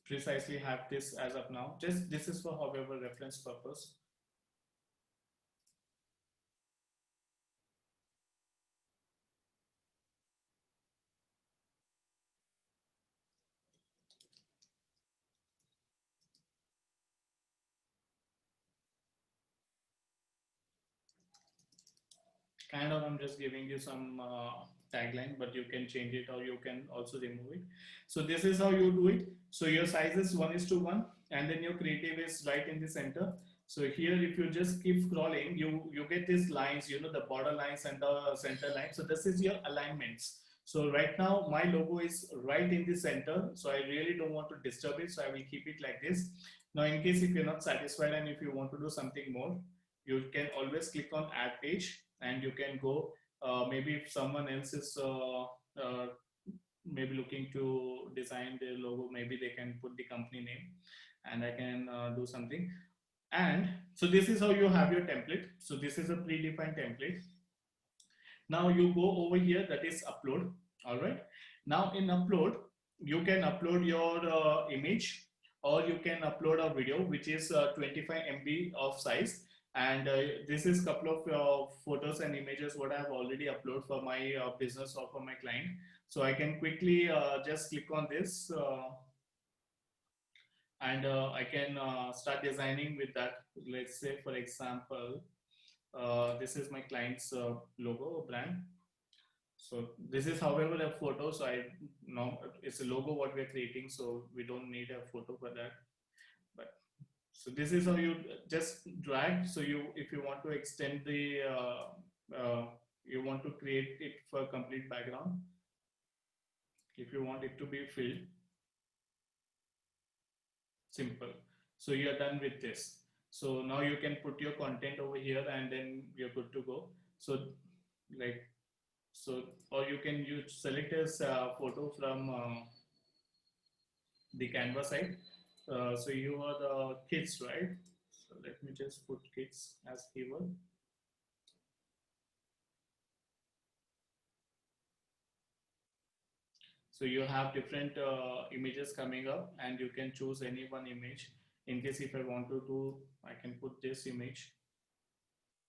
precisely have this as of now. Just this is for however reference purpose. Kind of, I'm just giving you some tagline, but you can change it or you can also remove it. So this is how you do it. So your size is 1:1, and then your creative is right in the center. So here, if you just keep scrolling, you get these lines, you know, the border lines and the center line. So this is your alignments. So right now my logo is right in the center. So I really don't want to disturb it. So I will keep it like this. Now, in case if you're not satisfied and if you want to do something more, you can always click on add page, and you can go, maybe if someone else is maybe looking to design their logo, maybe they can put the company name, and I can do something. And so this is how you have your template. So this is a predefined template. Now you go over here, that is upload. All right, now in upload, you can upload your image, or you can upload a video which is 25 MB of size. And this is couple of photos and images what I have already uploaded for my business or for my client. So I can quickly just click on this, and I can start designing with that. Let's say, for example, this is my client's logo brand. So this is, however, a photo. So I know it's a logo what we are creating, so we don't need a photo for that. But so this is how you just drag. So you, if you want to extend the, you want to create it for complete background. If you want it to be filled, simple. So you are done with this. So now you can put your content over here, and then you're good to go. So like, so, or you can use select as photo from the Canva side. So you are the kids, right? So let me just put kids as keyword. So you have different images coming up, and you can choose any one image. In case if I want to do, I can put this image.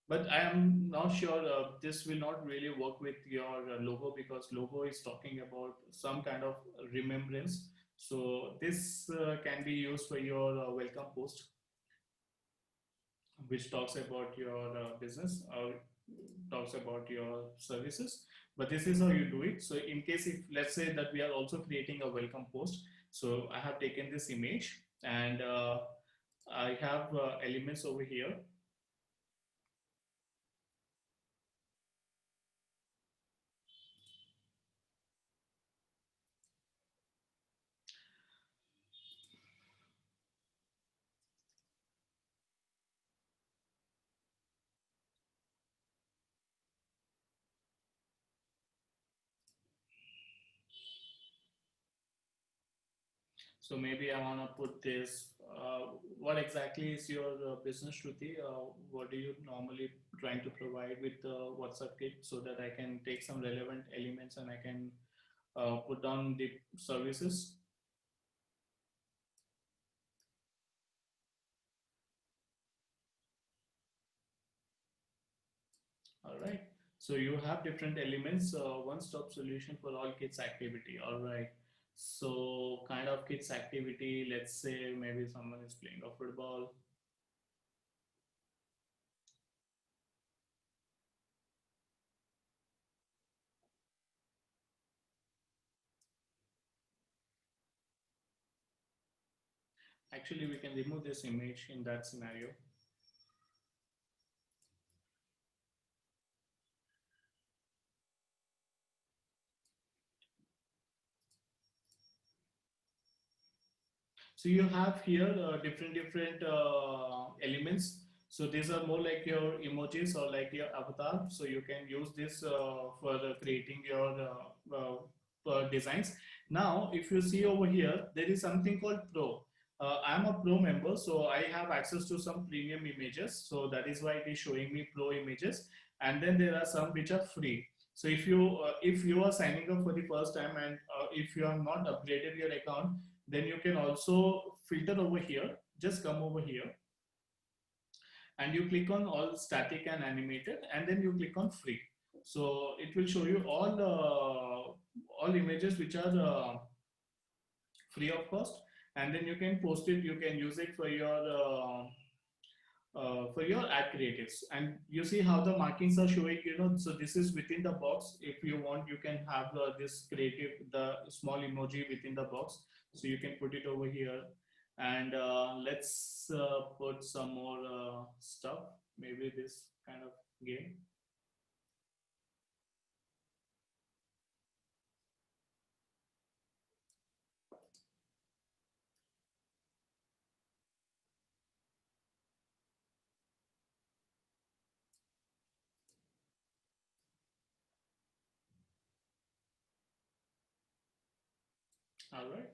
But I am not sure this will not really work with your logo, because logo is talking about some kind of remembrance. So this can be used for your welcome post, which talks about your business or talks about your services. But this is how you do it. So in case if, let's say that we are also creating a welcome post, so I have taken this image, and I have elements over here. So maybe I want to put this. What exactly is your business, Shruti? What do you normally trying to provide with the WhatsApp kit, so that I can take some relevant elements and I can put down the services? All right. So you have different elements, one-stop solution for all kids activity. All right. So kind of kids activity, let's say maybe someone is playing a football. Actually, we can remove this image in that scenario. So you have here different elements. So these are more like your emojis or like your avatar. So you can use this for creating your designs. Now, if you see over here, there is something called Pro. I'm a Pro member, so I have access to some premium images. So that is why it is showing me Pro images. And then there are some which are free. So if you are signing up for the first time, and if you have not upgraded your account, then you can also filter over here. Just come over here and you click on all static and animated, and then you click on free. So it will show you all images which are free of cost, and then you can post it. You can use it for your ad creatives, and you see how the markings are showing, so this is within the box. If you want, you can have this creative, the small emoji within the box, so you can put it over here. And let's put some more stuff, maybe this kind of game. All right,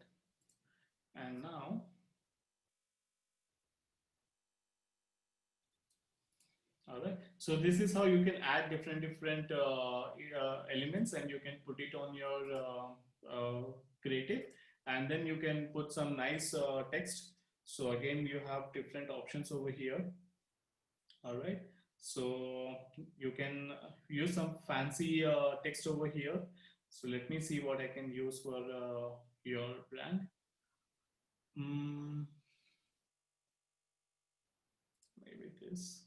and now, all right, so this is how you can add different elements, and you can put it on your creative, and then you can put some nice text. So again, you have different options over here. All right, so you can use some fancy text over here. So let me see what I can use for your brand. mm, Maybe this.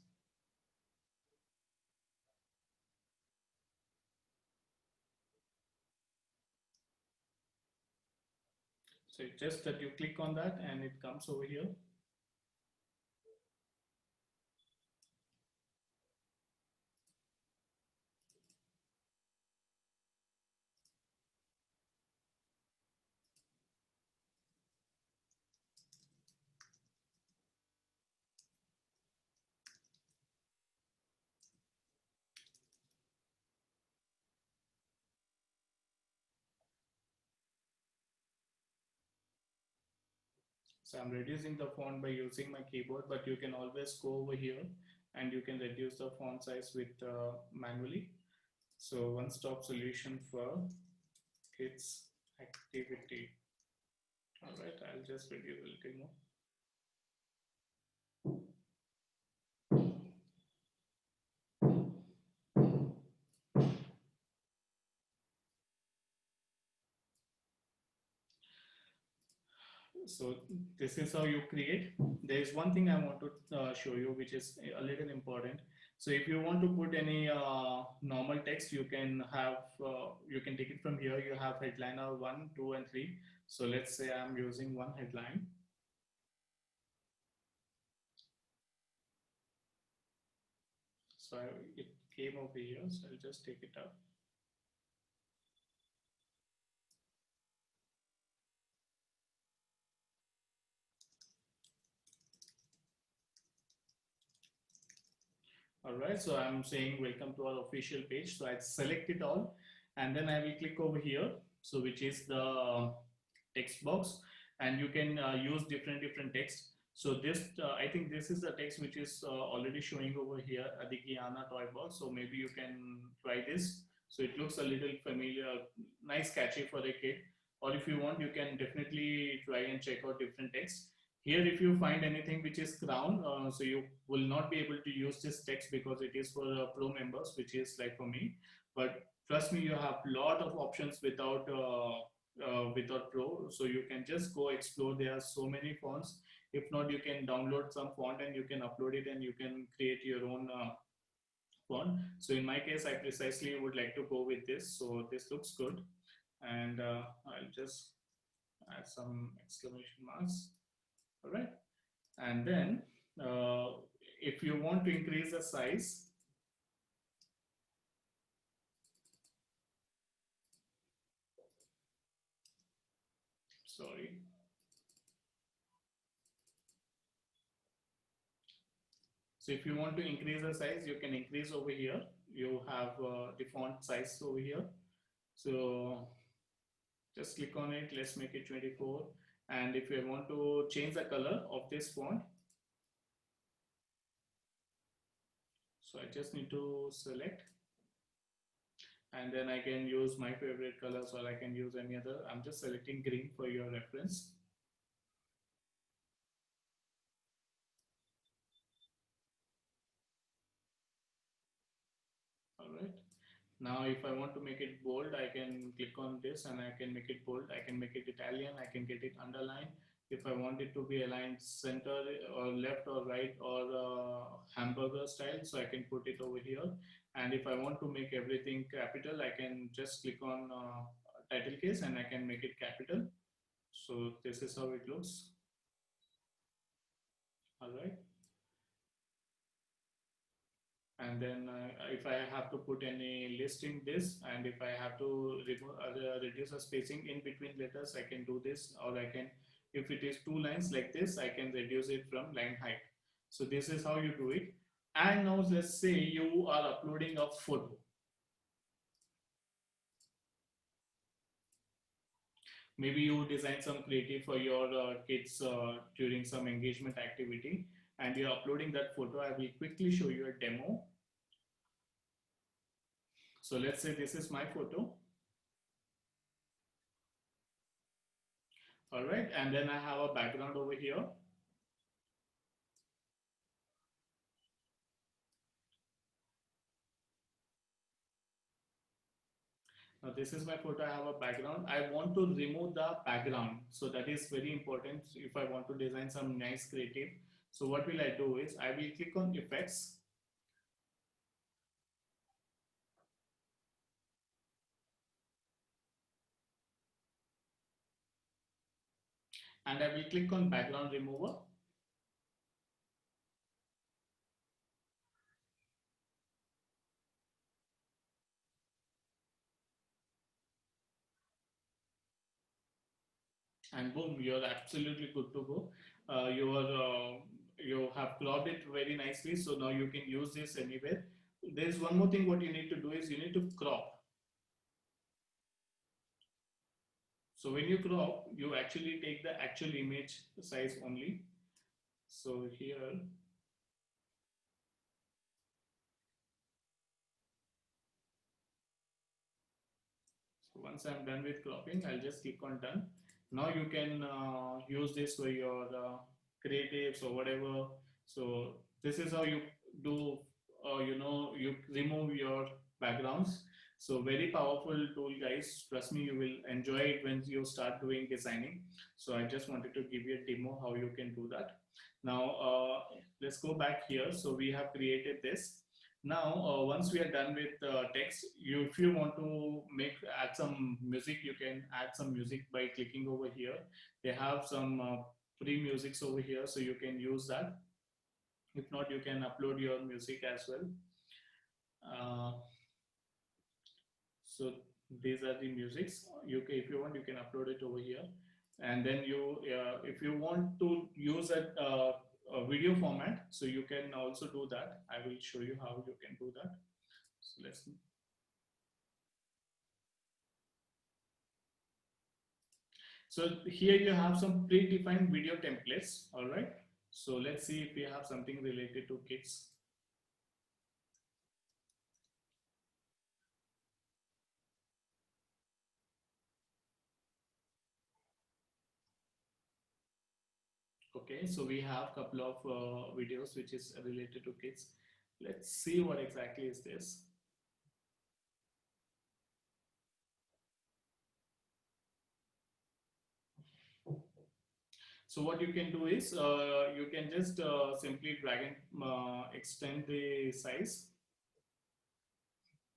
So it's just that you click on that and it comes over here. So I'm reducing the font by using my keyboard, but you can always go over here and you can reduce the font size with manually. So one-stop solution for kids activity. All right, I'll just reduce a little more. So this is how you create. There is one thing I want to show you, which is a little important. So if you want to put any normal text, you can take it from here. You have headliner 1, 2, and 3. So let's say I'm using one headline. So it came over here. So I'll just take it up. All right, so I'm saying welcome to our official page. So I select it all, and then I will click over here. So which is the text box, and you can use different text. So this, I think this is the text which is already showing over here, the Guyana toy box. So maybe you can try this. So it looks a little familiar, nice, catchy for a kid. Or if you want, you can definitely try and check out different text. Here, if you find anything which is crown, so you will not be able to use this text because it is for pro members, which is like for me. But trust me, you have a lot of options without pro, so you can just go explore. There are so many fonts. If not, you can download some font and you can upload it, and you can create your own font. So in my case, I precisely would like to go with this. So this looks good, and I'll just add some exclamation marks. All right, and then if you want to increase the size, sorry, so if you want to increase the size, you can increase over here. You have the font size over here. So just click on it. Let's make it 24. And if you want to change the color of this font, so I just need to select, and then I can use my favorite colors or I can use any other. I'm just selecting green for your reference. All right. Now, if I want to make it bold, I can click on this and I can make it bold. I can make it Italian. I can get it underlined. If I want it to be aligned center or left or right or hamburger style, so I can put it over here. And if I want to make everything capital, I can just click on title case and I can make it capital. So this is how it looks. All right. And then if I have to put any listing this, and if I have to reduce the spacing in between letters, I can do this, or I can, if it is 2 lines like this, I can reduce it from line height. So this is how you do it. And now let's say you are uploading a photo. Maybe you design some creative for your kids during some engagement activity, and you're uploading that photo. I will quickly show you a demo. So let's say this is my photo. All right, and then I have a background over here. Now this is my photo, I have a background. I want to remove the background. So that is very important if I want to design some nice creative. So what will I do is I will click on effects. And I will click on background remover. And boom, you're absolutely good to go. You have cropped it very nicely. So now you can use this anywhere. There's one more thing what you need to do is you need to crop. So when you crop, you actually take the actual image size only. So here, so once I'm done with cropping, I'll just click on done. Now you can use this for your creatives or whatever. So this is how you do, you remove your backgrounds. So very powerful tool, guys. Trust me, you will enjoy it when you start doing designing. So I just wanted to give you a demo how you can do that. Now let's go back here. So we have created this. Now, once we are done with text, if you want to add some music, you can add some music by clicking over here. They have some free musics over here, so you can use that. If not, you can upload your music as well. So these are the musics. If you want, you can upload it over here. And then if you want to use a video format, so you can also do that. I will show you how you can do that. So let's. So here you have some predefined video templates. All right. So let's see if we have something related to kids. Okay, so we have a couple of videos which is related to kids. Let's see what exactly is this. So what you can do is you can just simply drag and extend the size.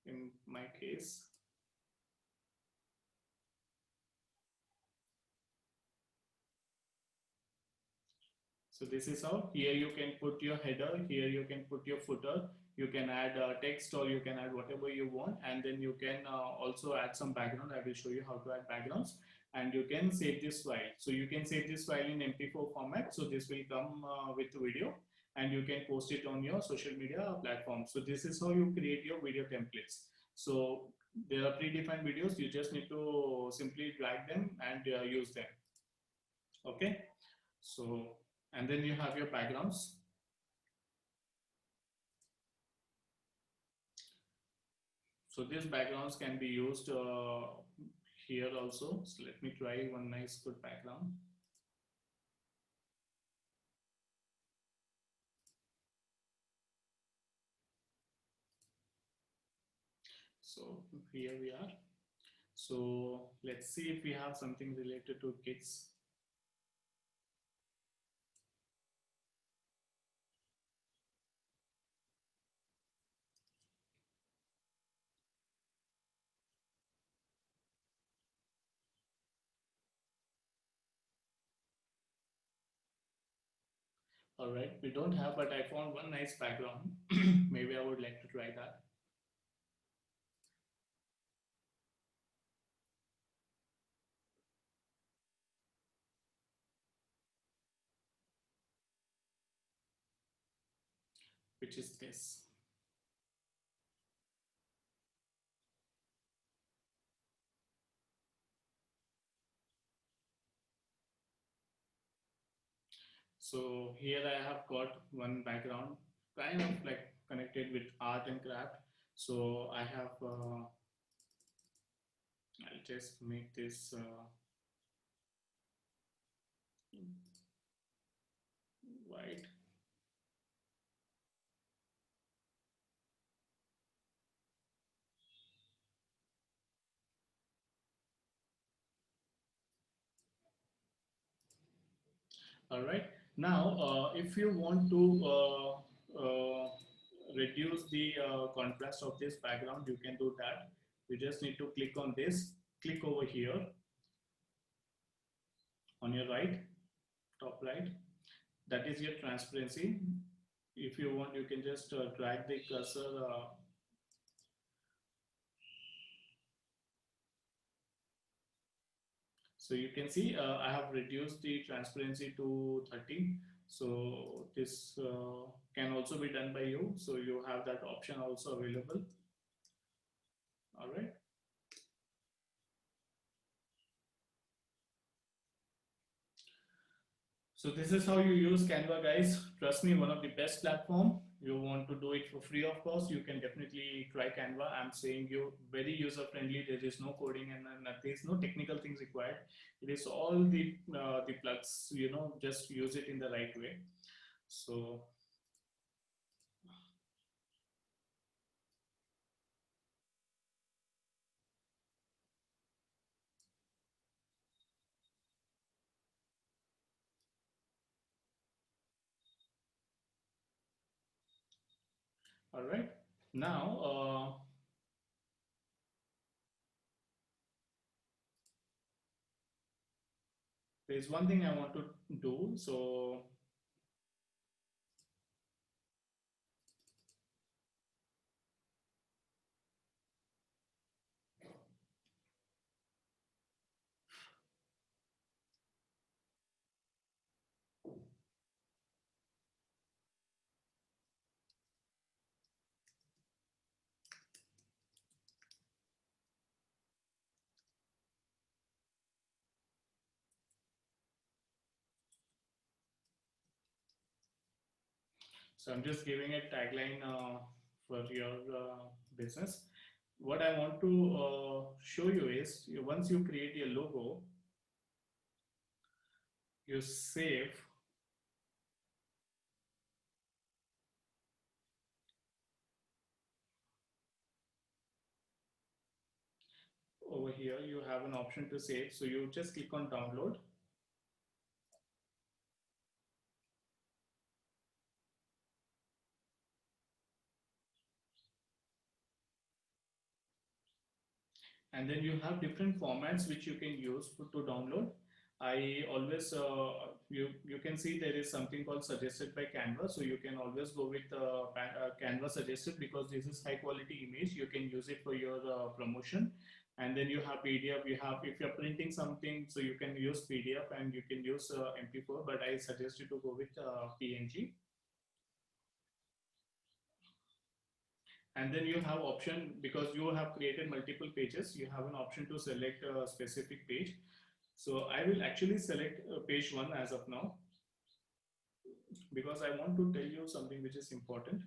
In my case, so this is how. Here you can put your header, here you can put your footer, you can add text or you can add whatever you want, and then you can also add some background. I will show you how to add backgrounds, and you can save this file. So you can save this file in MP4 format. So this will come with video and you can post it on your social media platform. So this is how you create your video templates. So there are predefined videos. You just need to simply drag them and use them. Okay. So, and then you have your backgrounds. So So these backgrounds can be used here also. So let me try one nice good background. So here we are. So let's see if we have something related to kids. All right, we don't have, but I found one nice background. Maybe I would like to try that. Which is this. So here I have got one background, kind of like connected with art and craft. So I have, I'll just make this white. All right. Now, if you want to reduce the contrast of this background, you can do that. You just need to click on this, click over here on your right, top right. That is your transparency. If you want, you can just drag the cursor. So you can see I have reduced the transparency to 30. So this can also be done by you. So you have that option also available. All right. So this is how you use Canva, guys. Trust me, one of the best platform. You want to do it for free, of course. You can definitely try Canva. I'm saying you very user friendly. There is no coding and there is no technical things required. It is all the plugs. You know, just use it in the right way. So all right. Now there's one thing I want to do. So I'm just giving a tagline for your business. What I want to show you is once you create your logo, you save. Over here you have an option to save, so you just click on download. And then you have different formats which you can use to download. I always you can see there is something called suggested by Canva, so you can always go with Canva suggested because this is high quality image. You can use it for your promotion. And then you have PDF. You have, if you're printing something, so you can use PDF and you can use MP4. But I suggest you to go with PNG. And then you have option, because you have created multiple pages, you have an option to select a specific page. So I will actually select page 1 as of now, because I want to tell you something which is important.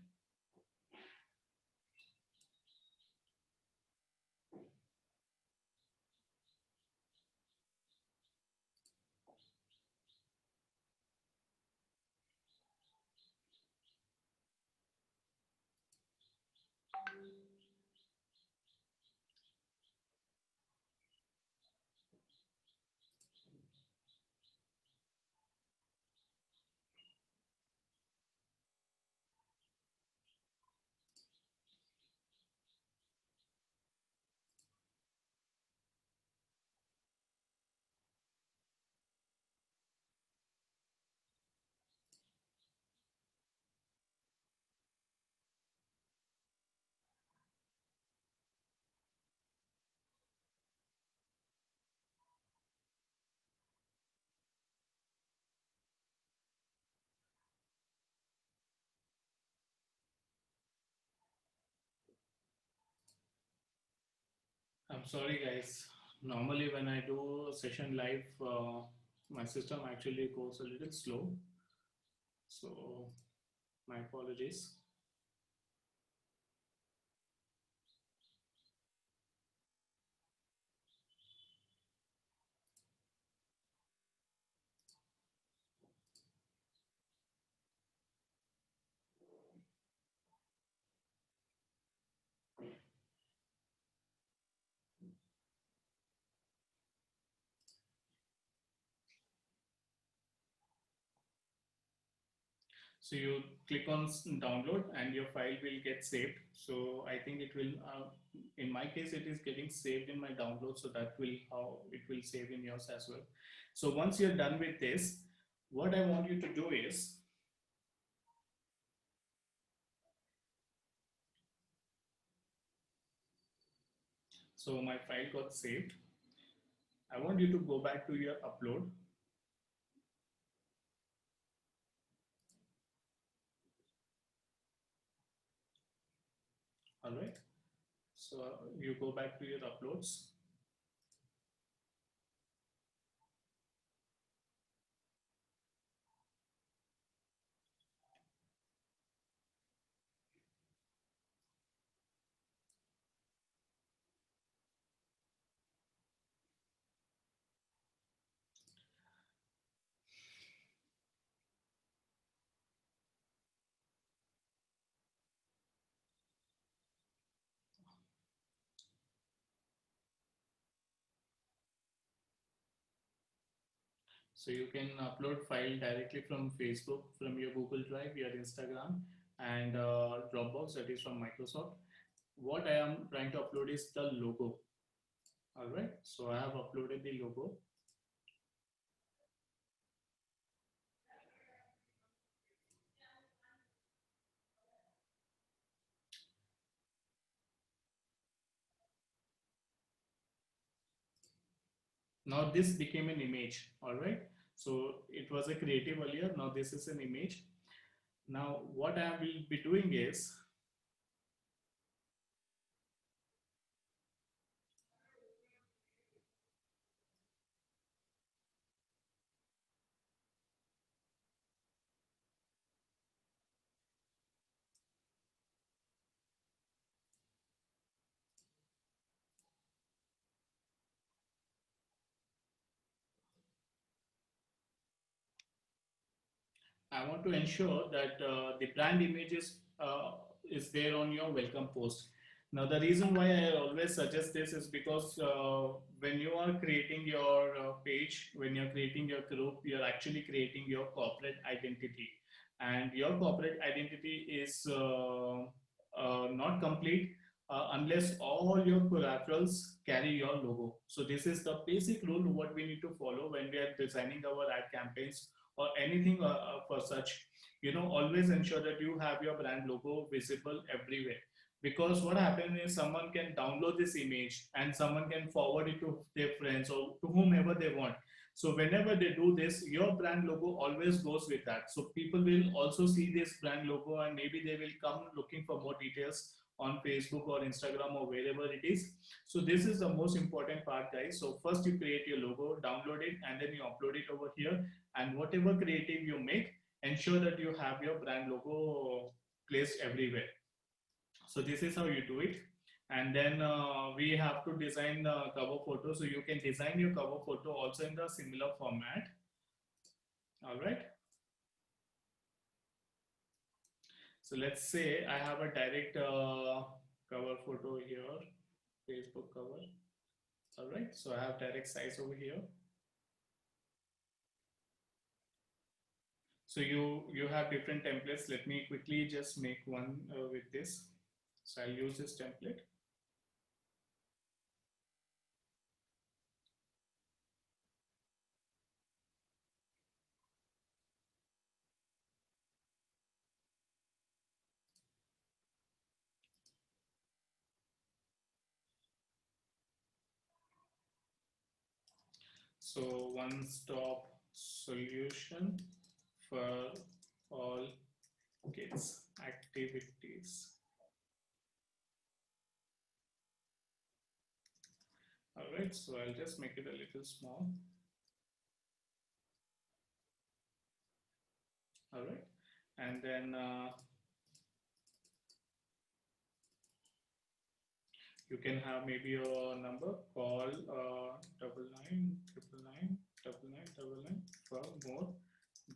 I'm sorry, guys. Normally, when I do a session live, my system actually goes a little slow. So, my apologies. So you click on download and your file will get saved. So I think it will, in my case, it is getting saved in my download. So that will how it will save in yours as well. So once you're done with this, what I want you to do is, so my file got saved. I want you to go back to your upload. All right. So you go back to your uploads. So you can upload file directly from Facebook, from your Google Drive, your Instagram, and Dropbox, that is from Microsoft. What I am trying to upload is the logo. All right. So I have uploaded the logo. Now this became an image. All right. So it was a creative earlier. Now this is an image. Now what I will be doing is, I want to ensure that the brand image is there on your welcome post. Now, the reason why I always suggest this is because when you are creating your page, when you're creating your group, you're actually creating your corporate identity. And your corporate identity is not complete unless all your collaterals carry your logo. So, this is the basic rule what we need to follow when we are designing our ad campaigns or anything for such. Always ensure that you have your brand logo visible everywhere, because what happens is someone can download this image and someone can forward it to their friends or to whomever they want. So whenever they do this, your brand logo always goes with that, so people will also see this brand logo and maybe they will come looking for more details on Facebook or Instagram or wherever it is. So this is the most important part, guys. So first you create your logo, download it, and then you upload it over here. And whatever creative you make, ensure that you have your brand logo placed everywhere. So this is how you do it. And then we have to design the cover photo. So you can design your cover photo also in the similar format. All right. So let's say I have a direct cover photo here, Facebook cover. All right. So I have direct size over here. So you have different templates. Let me quickly just make one with this. So I'll use this template. So one-stop solution for all kids activities. right, so I'll just make it a little small. All right, and then you can have maybe your number, call 99999999 for more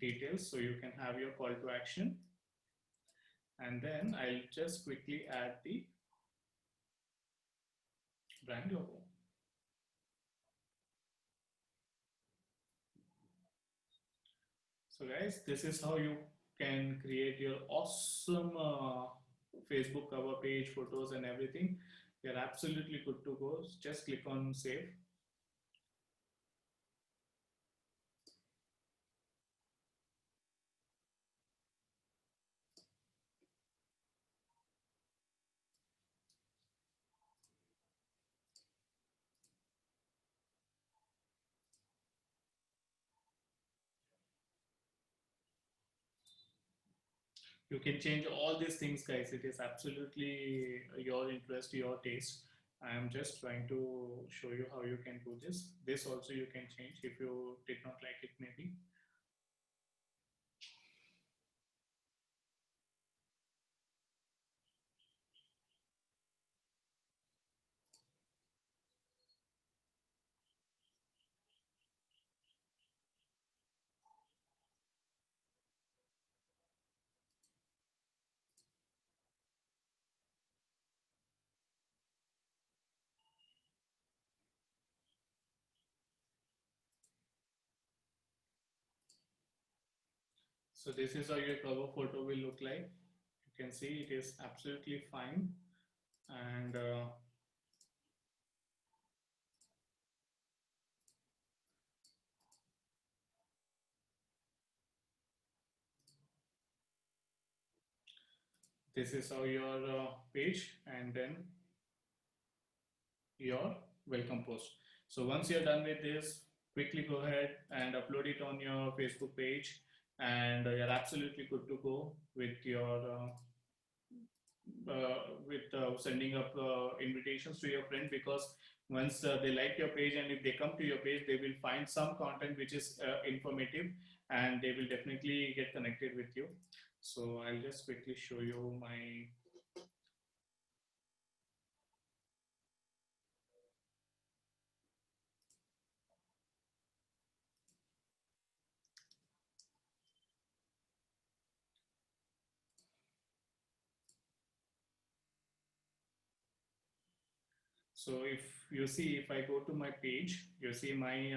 details, so you can have your call to action. And then I'll just quickly add the brand logo. So guys, this is how you can create your awesome Facebook cover page, photos and everything. You're absolutely good to go. Just click on save. You can change all these things, guys. It is absolutely your interest, your taste. I am just trying to show you how you can do this. This also you can change if you did not like it, maybe. So this is how your cover photo will look like. You can see it is absolutely fine. And this is how your page, and then your welcome post. So once you're done with this, quickly go ahead and upload it on your Facebook page, and you're absolutely good to go with your sending up invitations to your friend, because once they like your page and if they come to your page, they will find some content which is informative, and they will definitely get connected with you. So I'll just quickly show you my. So if you see, if I go to my page, you see my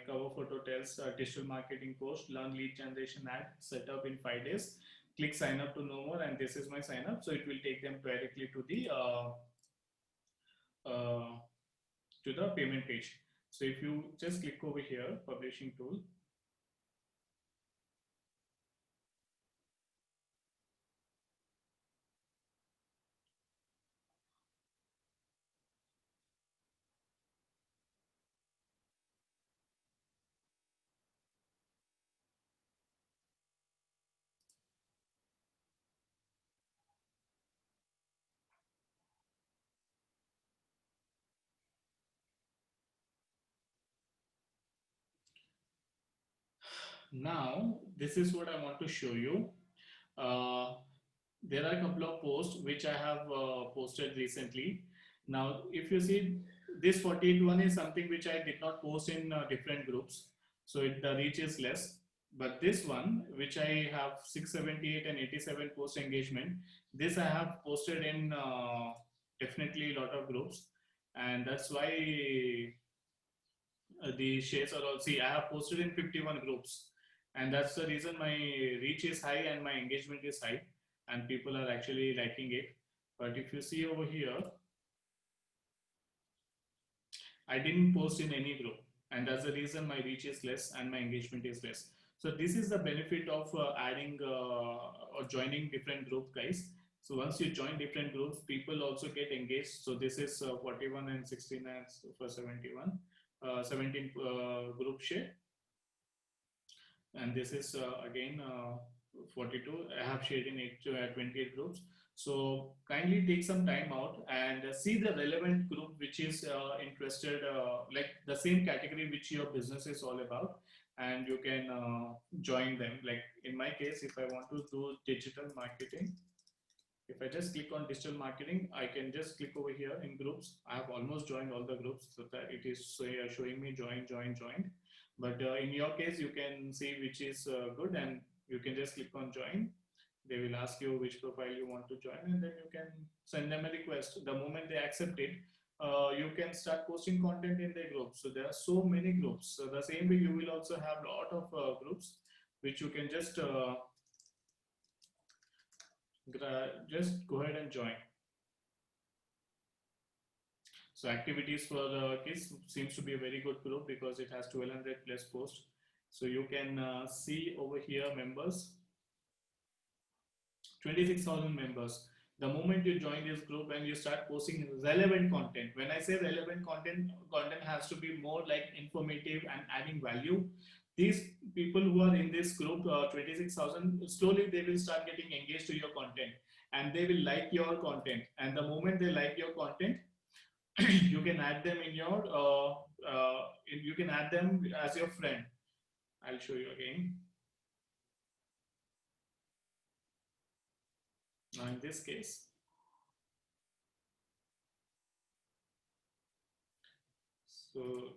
cover photo tells digital marketing course, learn lead generation ad, set up in 5 days. Click sign up to know more, and this is my sign up. So it will take them directly uh, to the payment page. So if you just click over here, publishing tool. Now, this is what I want to show you. Uh, there are a couple of posts which I have posted recently. Now, if you see, this 48 one is something which I did not post in different groups, so the reach is less. But this one, which I have 678 and 87 post engagement, this I have posted in definitely a lot of groups, and that's why the shares are all. See, I have posted in 51 groups, and that's the reason my reach is high and my engagement is high, and people are actually liking it. But if you see over here, I didn't post in any group, and that's the reason my reach is less and my engagement is less. So this is the benefit of adding or joining different group, guys. So once you join different groups, people also get engaged. So this is 41 and 16 and for 71, 17 group share, and this is again 42. I have shared in 28 groups. So kindly take some time out and see the relevant group which is interested, like the same category which your business is all about, and you can join them. Like in my case, if I want to do digital marketing, if I just click on digital marketing, I can just click over here in groups. I have almost joined all the groups, so that it is showing me join. But in your case, you can see which is good, and you can just click on join. They will ask you which profile you want to join, and then you can send them a request. The moment they accept it, you can start posting content in their groups. So there are so many groups. So the same way, you will also have a lot of groups which you can just go ahead and join. So activities for the kids seems to be a very good group because it has 1200 plus posts. So you can see over here members, 26,000 members. The moment you join this group and you start posting relevant content, when I say relevant content, content has to be more like informative and adding value. These people who are in this group, 26,000, slowly they will start getting engaged to your content and they will like your content. And the moment they like your content, you can add them in your, you can add them as your friend. I'll show you again. Now in this case, so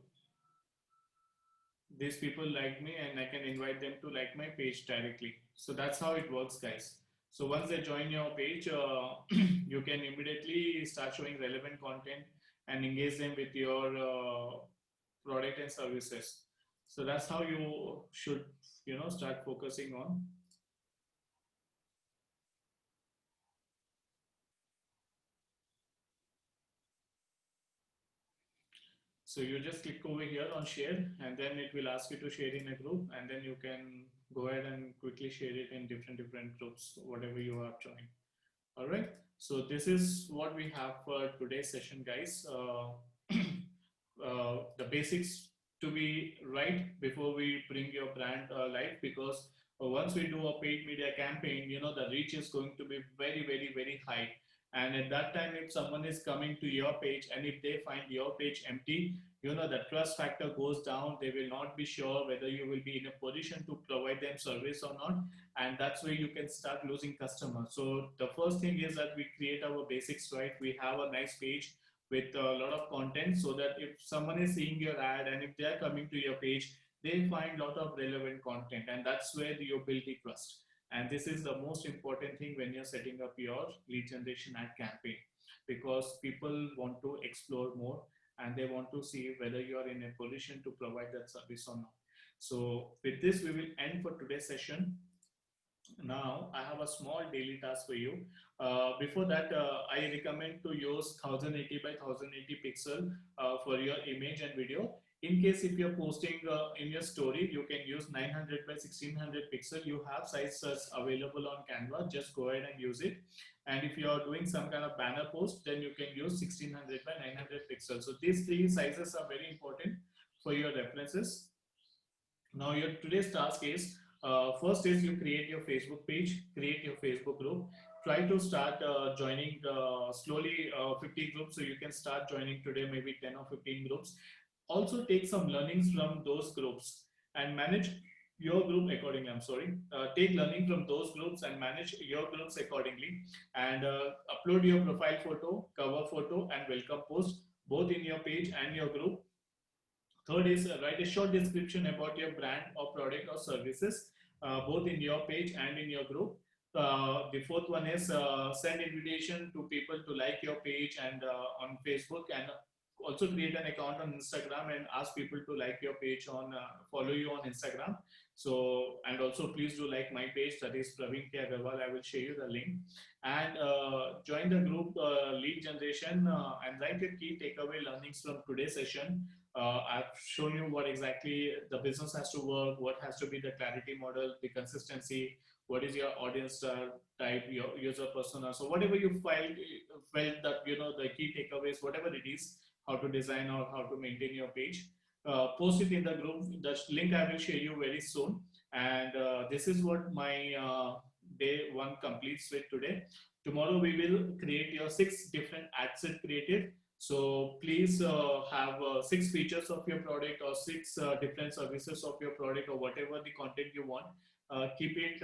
these people like me and I can invite them to like my page directly. So that's how it works, guys. So once they join your page, you can immediately start showing relevant content and engage them with your product and services. So that's how you should, start focusing on. So you just click over here on share, and then it will ask you to share in a group, and then you can go ahead and quickly share it in different groups, whatever you have joined. All right. So this is what we have for today's session, guys. The basics to be right before we bring your brand live, because once we do a paid media campaign, the reach is going to be very high. And at that time, if someone is coming to your page and if they find your page empty, the trust factor goes down. They will not be sure whether you will be in a position to provide them service or not, and that's where you can start losing customers. So the first thing is that we create our basics right. We have a nice page with a lot of content, so that if someone is seeing your ad and if they are coming to your page, they find a lot of relevant content, and that's where you build the trust. And this is the most important thing when you're setting up your lead generation ad campaign, because people want to explore more and they want to see whether you are in a position to provide that service or not. So with this, we will end for today's session. Now I have a small daily task for you. Before that, I recommend to use 1080 by 1080 pixel for your image and video. In case if you're posting in your story, you can use 900 by 1600 pixel. You have sizes available on Canva. Just go ahead and use it. And if you are doing some kind of banner post, then you can use 1600 by 900 pixels. So these three sizes are very important for your references. Now your today's task is, first is you create your Facebook page, create your Facebook group. Try to start joining slowly 50 groups. So you can start joining today, maybe 10 or 15 groups. Also take some learnings from those groups and manage your group accordingly. I'm sorry. Take learning from those groups and manage your groups accordingly. And upload your profile photo, cover photo, and welcome post both in your page and your group. Third is write a short description about your brand or product or services, both in your page and in your group. The fourth one is send invitation to people to like your page and on Facebook, and also create an account on Instagram and ask people to like your page on follow you on Instagram. So, and also please do like my page, that is Praveen K. Agarwal. I will share you the link, and join the group lead generation and write your key takeaway learnings from today's session. I've shown you what exactly the business has to work, what has to be the clarity model, the consistency, what is your audience type, your user persona. So whatever you felt that, the key takeaways, whatever it is, how to design or how to maintain your page, post it in the group. The link I will share you very soon. And this is what my day one completes with today. Tomorrow we will create your 6 different ad set creative. So please have 6 features of your product or 6 different services of your product or whatever the content you want. Keep it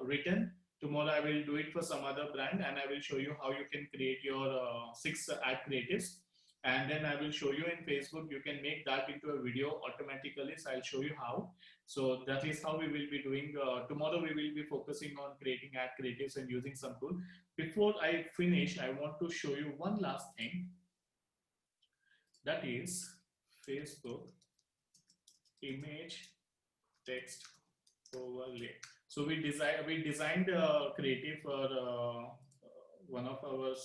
written. Tomorrow I will do it for some other brand and I will show you how you can create your 6 ad creatives. And then I will show you in Facebook, you can make that into a video automatically. So I'll show you how. So that is how we will be doing. Tomorrow we will be focusing on creating ad creatives and using some tool. Before I finish, I want to show you one last thing. That is Facebook image text overlay. So we designed a creative for one of our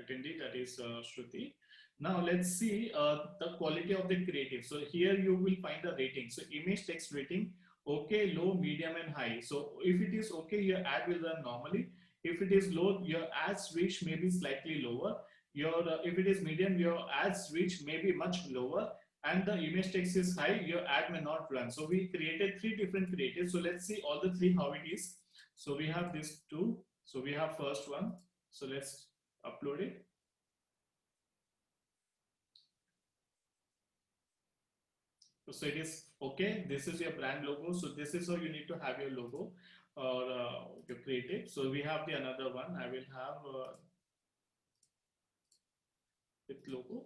attendee, that is Shruti. Now let's see the quality of the creative. So here you will find the rating. So image text rating, okay, low, medium and high. So if it is okay, your ad will run normally. If it is low, your ads reach may be slightly lower. If it is medium, your ads reach may be much lower, and the image text is high, your ad may not run. So we created 3 different creatives. So let's see all the 3 how it is. So we have these 2. So we have first one. So let's upload it. So it is okay. This is your brand logo. So this is how you need to have your logo or your creative. So we have the another one. I will have with logo.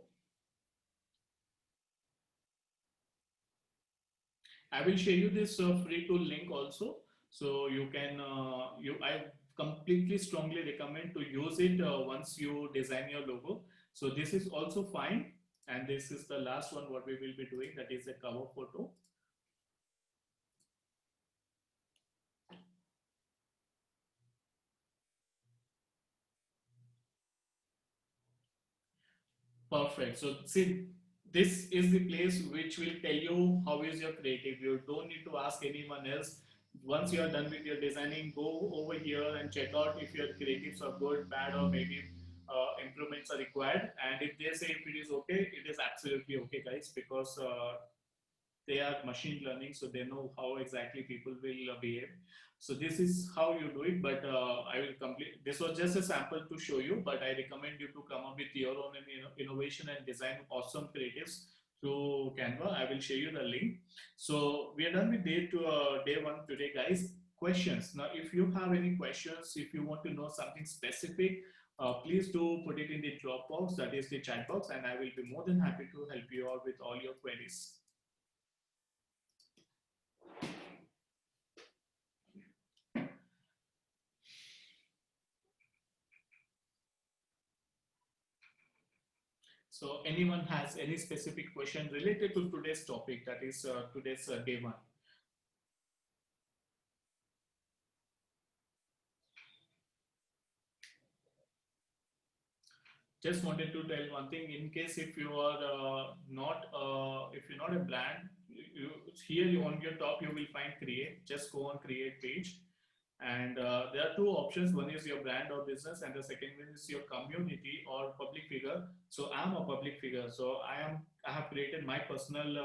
I will share you this free tool link also. So you can I completely strongly recommend to use it once you design your logo. So this is also fine. And this is the last one what we will be doing, that is a cover photo. Perfect. So see, this is the place which will tell you how is your creative. You don't need to ask anyone else. Once you are done with your designing, go over here and check out if your creatives are good, bad, or maybe improvements are required. And if they say if it is okay, it is absolutely okay, guys, because they are machine learning, so they know how exactly people will behave. So this is how you do it, but I will complete. This was just a sample to show you, but I recommend you to come up with your own innovation and design awesome creatives through Canva. I will share you the link. So we are done with day one today, guys. Questions. Now, if you have any questions, if you want to know something specific, please do put it in the drop box, that is the chat box, and I will be more than happy to help you out with all your queries. So anyone has any specific question related to today's topic, that is today's day one? Just wanted to tell one thing, in case if you are if you're not a brand, here on your top you will find create. Just go on create page, and there are 2 options. One is your brand or business, and the second one is your community or public figure. So I'm a public figure, so I have created my personal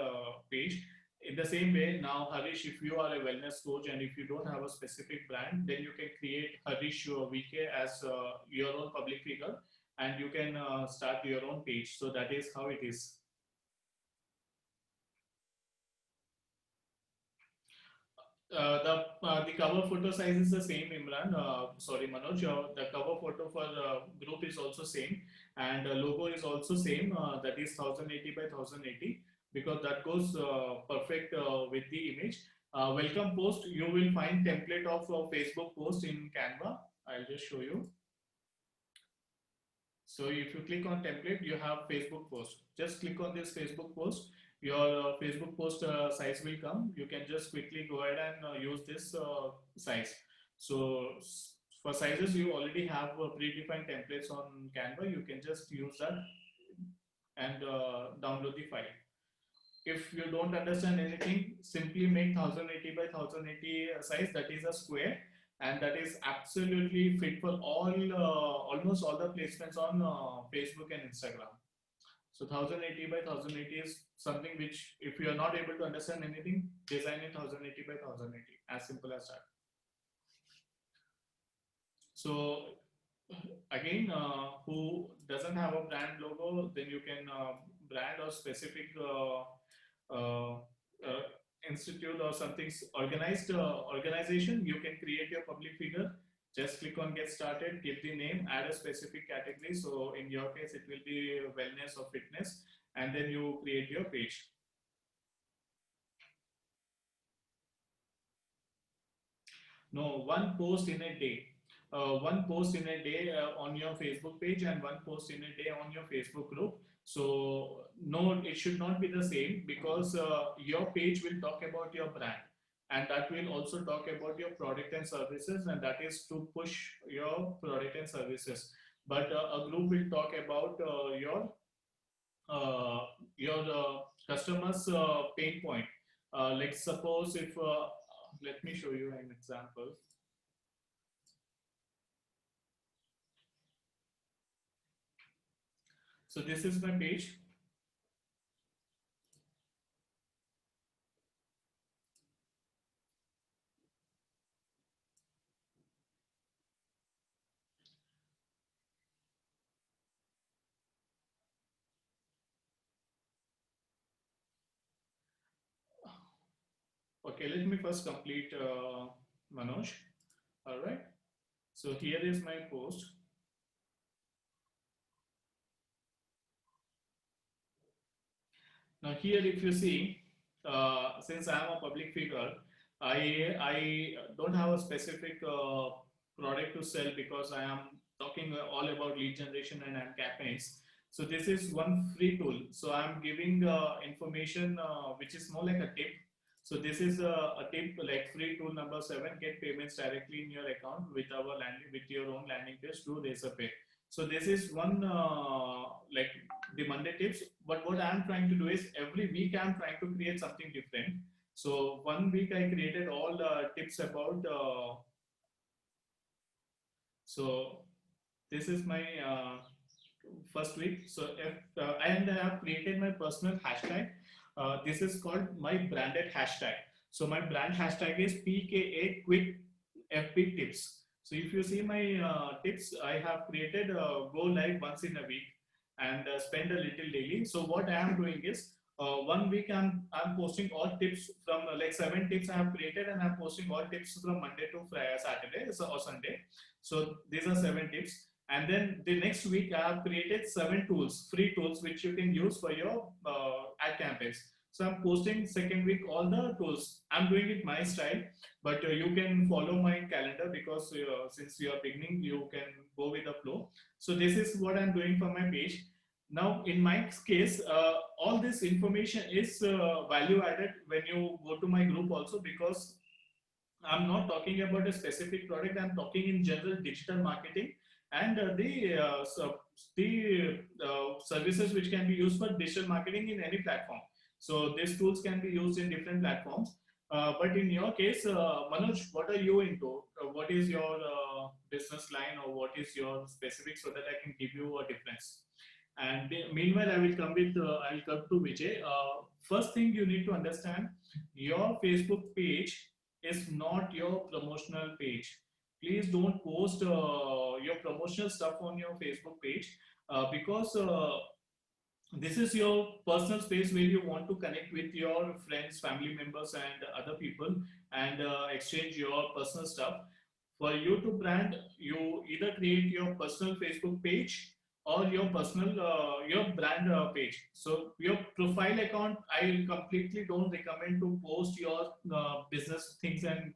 page. In the same way, now Harish, if you are a wellness coach and if you don't have a specific brand, then you can create Harish VK as your own public figure, and you can start your own page. So that is how it is. The cover photo size is the same, Imran. Sorry, Manoj. The cover photo for group is also same, and logo is also same. That is 1080 by 1080, because that goes perfect with the image. Welcome post. You will find template of Facebook post in Canva. I'll just show you. So if you click on template, you have Facebook post. Just click on this Facebook post. Your Facebook post size will come. You can just quickly go ahead and use this size. So for sizes, you already have predefined templates on Canva. You can just use that and download the file. If you don't understand anything, simply make 1080 by 1080 size. That is a square, and that is absolutely fit for almost all the placements on Facebook and Instagram. So 1080 by 1080 is something which, if you are not able to understand anything, design in 1080 by 1080. As simple as that. So again, who doesn't have a brand logo, then you can brand or specific uh, uh, institute or something organized organization. You can create your public figure. Just click on get started, give the name, add a specific category. So in your case, it will be wellness or fitness, and then you create your page. No, one post in a day. One post in a day on your Facebook page and one post in a day on your Facebook group. So no, it should not be the same because your page will talk about your brand and that will also talk about your product and services, and that is to push your product and services. But a group will talk about uh, your customers pain point. Like suppose if let me show you an example. So this is my page. Okay, let me first complete Manoj. All right. So here is my post. Now here, if you see, since I am a public figure, I don't have a specific product to sell because I am talking all about lead generation and campaigns. So this is one free tool. So I'm giving information which is more like a tip. So this is a tip like free tool number 7. Get payments directly in your account with our landing with your own landing page through Razorpay. So this is one like the Monday tips. But what I'm trying to do is every week I'm trying to create something different. So one week I created all tips about. So this is my first week. So if and I have created my personal hashtag. This is called my branded hashtag. So my brand hashtag is PKA Quick FB Tips. So if you see my tips, I have created go live once in a week and spend a little daily. So what I am doing is one week I'm posting all tips from like 7 tips I have created, and I'm posting all tips from Monday to Friday, Saturday or Sunday. So these are 7 tips. And then the next week, I have created 7 tools, free tools, which you can use for your ad campaigns. So I'm posting second week all the tools. I'm doing it my style, but you can follow my calendar because since you are beginning, you can go with the flow. So this is what I'm doing for my page. Now, in my case, all this information is value added when you go to my group also, because I'm not talking about a specific product. I'm talking in general digital marketing and the services which can be used for digital marketing in any platform. So these tools can be used in different platforms. But in your case, Manoj, what are you into? What is your business line, or what is your specific, so that I can give you a difference? And meanwhile, I will come to Vijay. First thing you need to understand, your Facebook page is not your promotional page. Please don't post your promotional stuff on your Facebook page because this is your personal space where you want to connect with your friends, family members, and other people, and exchange your personal stuff. For you to brand, you either create your personal Facebook page or your personal your brand page. So your profile account, I completely don't recommend to post your business things and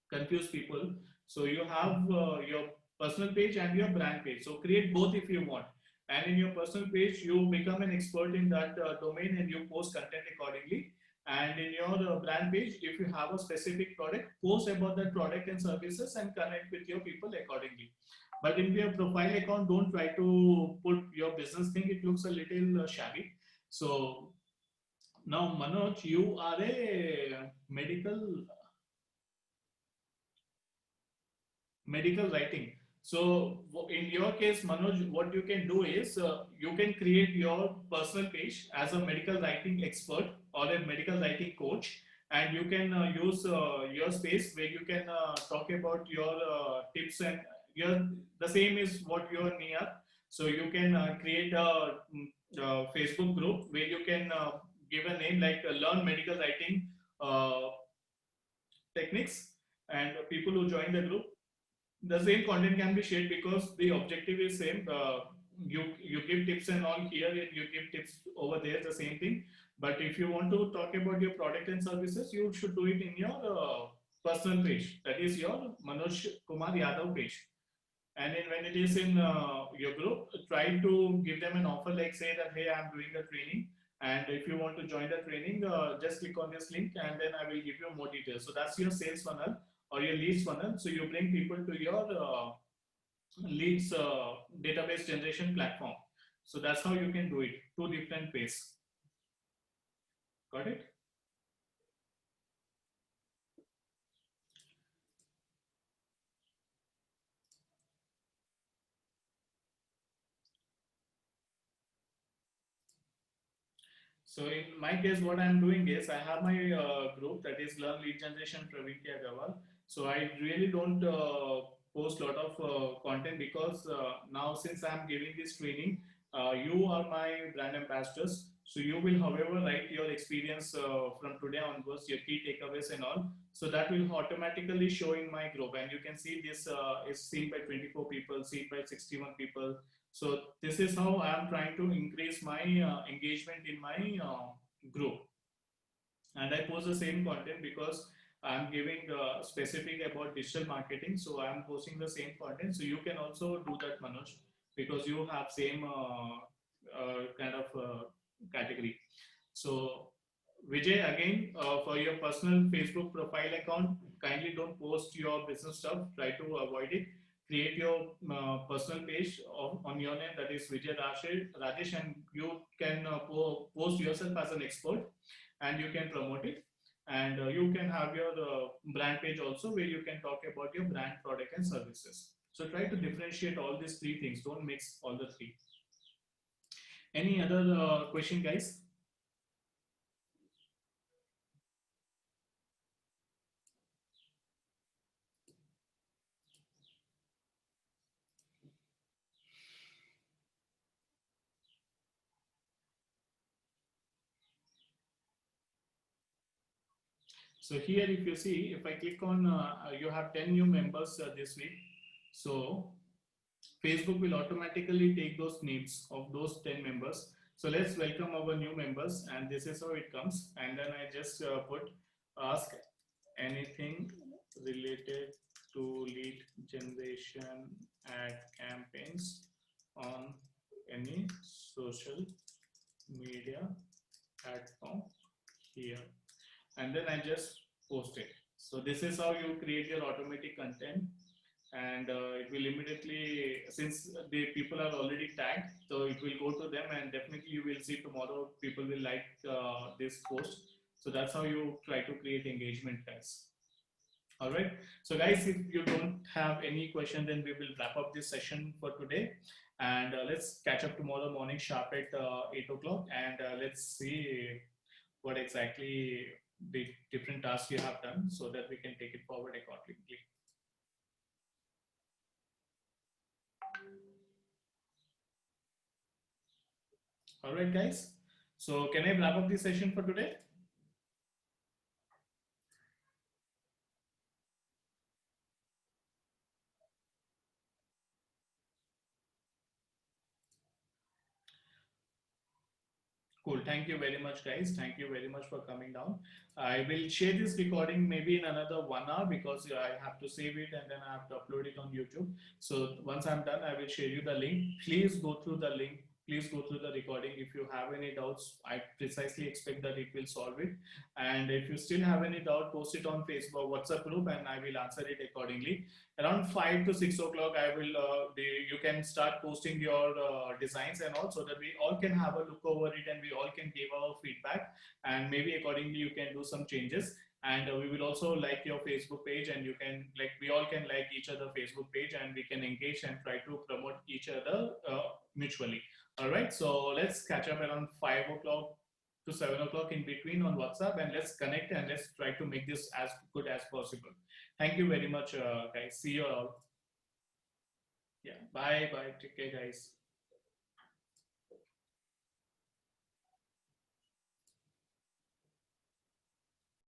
confuse people. So you have your personal page and your brand page. So create both if you want. And in your personal page, you become an expert in that domain and you post content accordingly. And in your brand page, if you have a specific product, post about that product and services and connect with your people accordingly. But in your profile account, don't try to put your business thing. It looks a little shabby. So now, Manoj, you are a medical writing. So in your case, Manoj, what you can do is you can create your personal page as a medical writing expert or a medical writing coach, and you can use your space where you can talk about your tips and the same is what you're near. So you can create a Facebook group where you can give a name like Learn Medical Writing uh, Techniques, and people who join the group, the same content can be shared because the objective is same. You give tips and all here, and you give tips over there, the same thing. But if you want to talk about your product and services, you should do it in your personal page. That is your Manoj Kumar Yadav page. And then when it is in your group, try to give them an offer, like say that, hey, I'm doing a training, and if you want to join the training, just click on this link, and then I will give you more details. So that's your sales funnel or your leads funnel. So you bring people to your leads database generation platform. So that's how you can do it. Two different ways. Got it? So in my case, what I'm doing is I have my group, that is Learn Lead Generation Praveen K. Agarwal. So I really don't post a lot of content because now since I'm giving this training, you are my brand ambassadors. So you will, however, write your experience from today onwards, your key takeaways and all. So that will automatically show in my group, and you can see this is seen by 24 people, seen by 61 people. So this is how I am trying to increase my engagement in my group, and I post the same content because I'm giving specific about digital marketing. So I'm posting the same content. So you can also do that, Manoj, because you have same kind of category. So Vijay, again, for your personal Facebook profile account, kindly don't post your business stuff. Try to avoid it. Create your personal page on your name, that is Vijay Rajesh, and you can post yourself as an expert, and you can promote it. And you can have your brand page also, where you can talk about your brand, product, and services. So try to differentiate all these three things. Don't mix all the three. Any other question, guys? So here, if you see, if I click on, you have 10 new members this week. So Facebook will automatically take those names of those 10 members. So let's welcome our new members, and this is how it comes. And then I just put ask anything related to lead generation ad campaigns on any social media platform here, and then I just post it. So this is how you create your automatic content, and it will immediately, since the people are already tagged, so it will go to them, and definitely you will see tomorrow people will like this post. So that's how you try to create engagement, guys. All right. So guys, if you don't have any question, then we will wrap up this session for today. And let's catch up tomorrow morning sharp at 8 o'clock. And let's see what exactly the different tasks you have done, so that we can take it forward accordingly. All right, guys. So can I wrap up this session for today? Cool. Thank you very much, guys. Thank you very much for coming down. I will share this recording maybe in another 1 hour, because I have to save it and then I have to upload it on YouTube. So once I'm done, I will share you the link. Please go through the link. Please go through the recording. If you have any doubts, I precisely expect that it will solve it. And if you still have any doubt, post it on Facebook, WhatsApp group, and I will answer it accordingly. Around 5 to 6 o'clock, I will you can start posting your designs and all, so that we all can have a look over it, and we all can give our feedback, and maybe accordingly you can do some changes. And we will also like your Facebook page, and you can, like, we all can like each other Facebook page, and we can engage and try to promote each other mutually. All right, so let's catch up around 5 o'clock to 7 o'clock in between on WhatsApp, and let's connect, and let's try to make this as good as possible. Thank you very much, guys. See you all. Yeah. Bye. Bye. Take care, guys.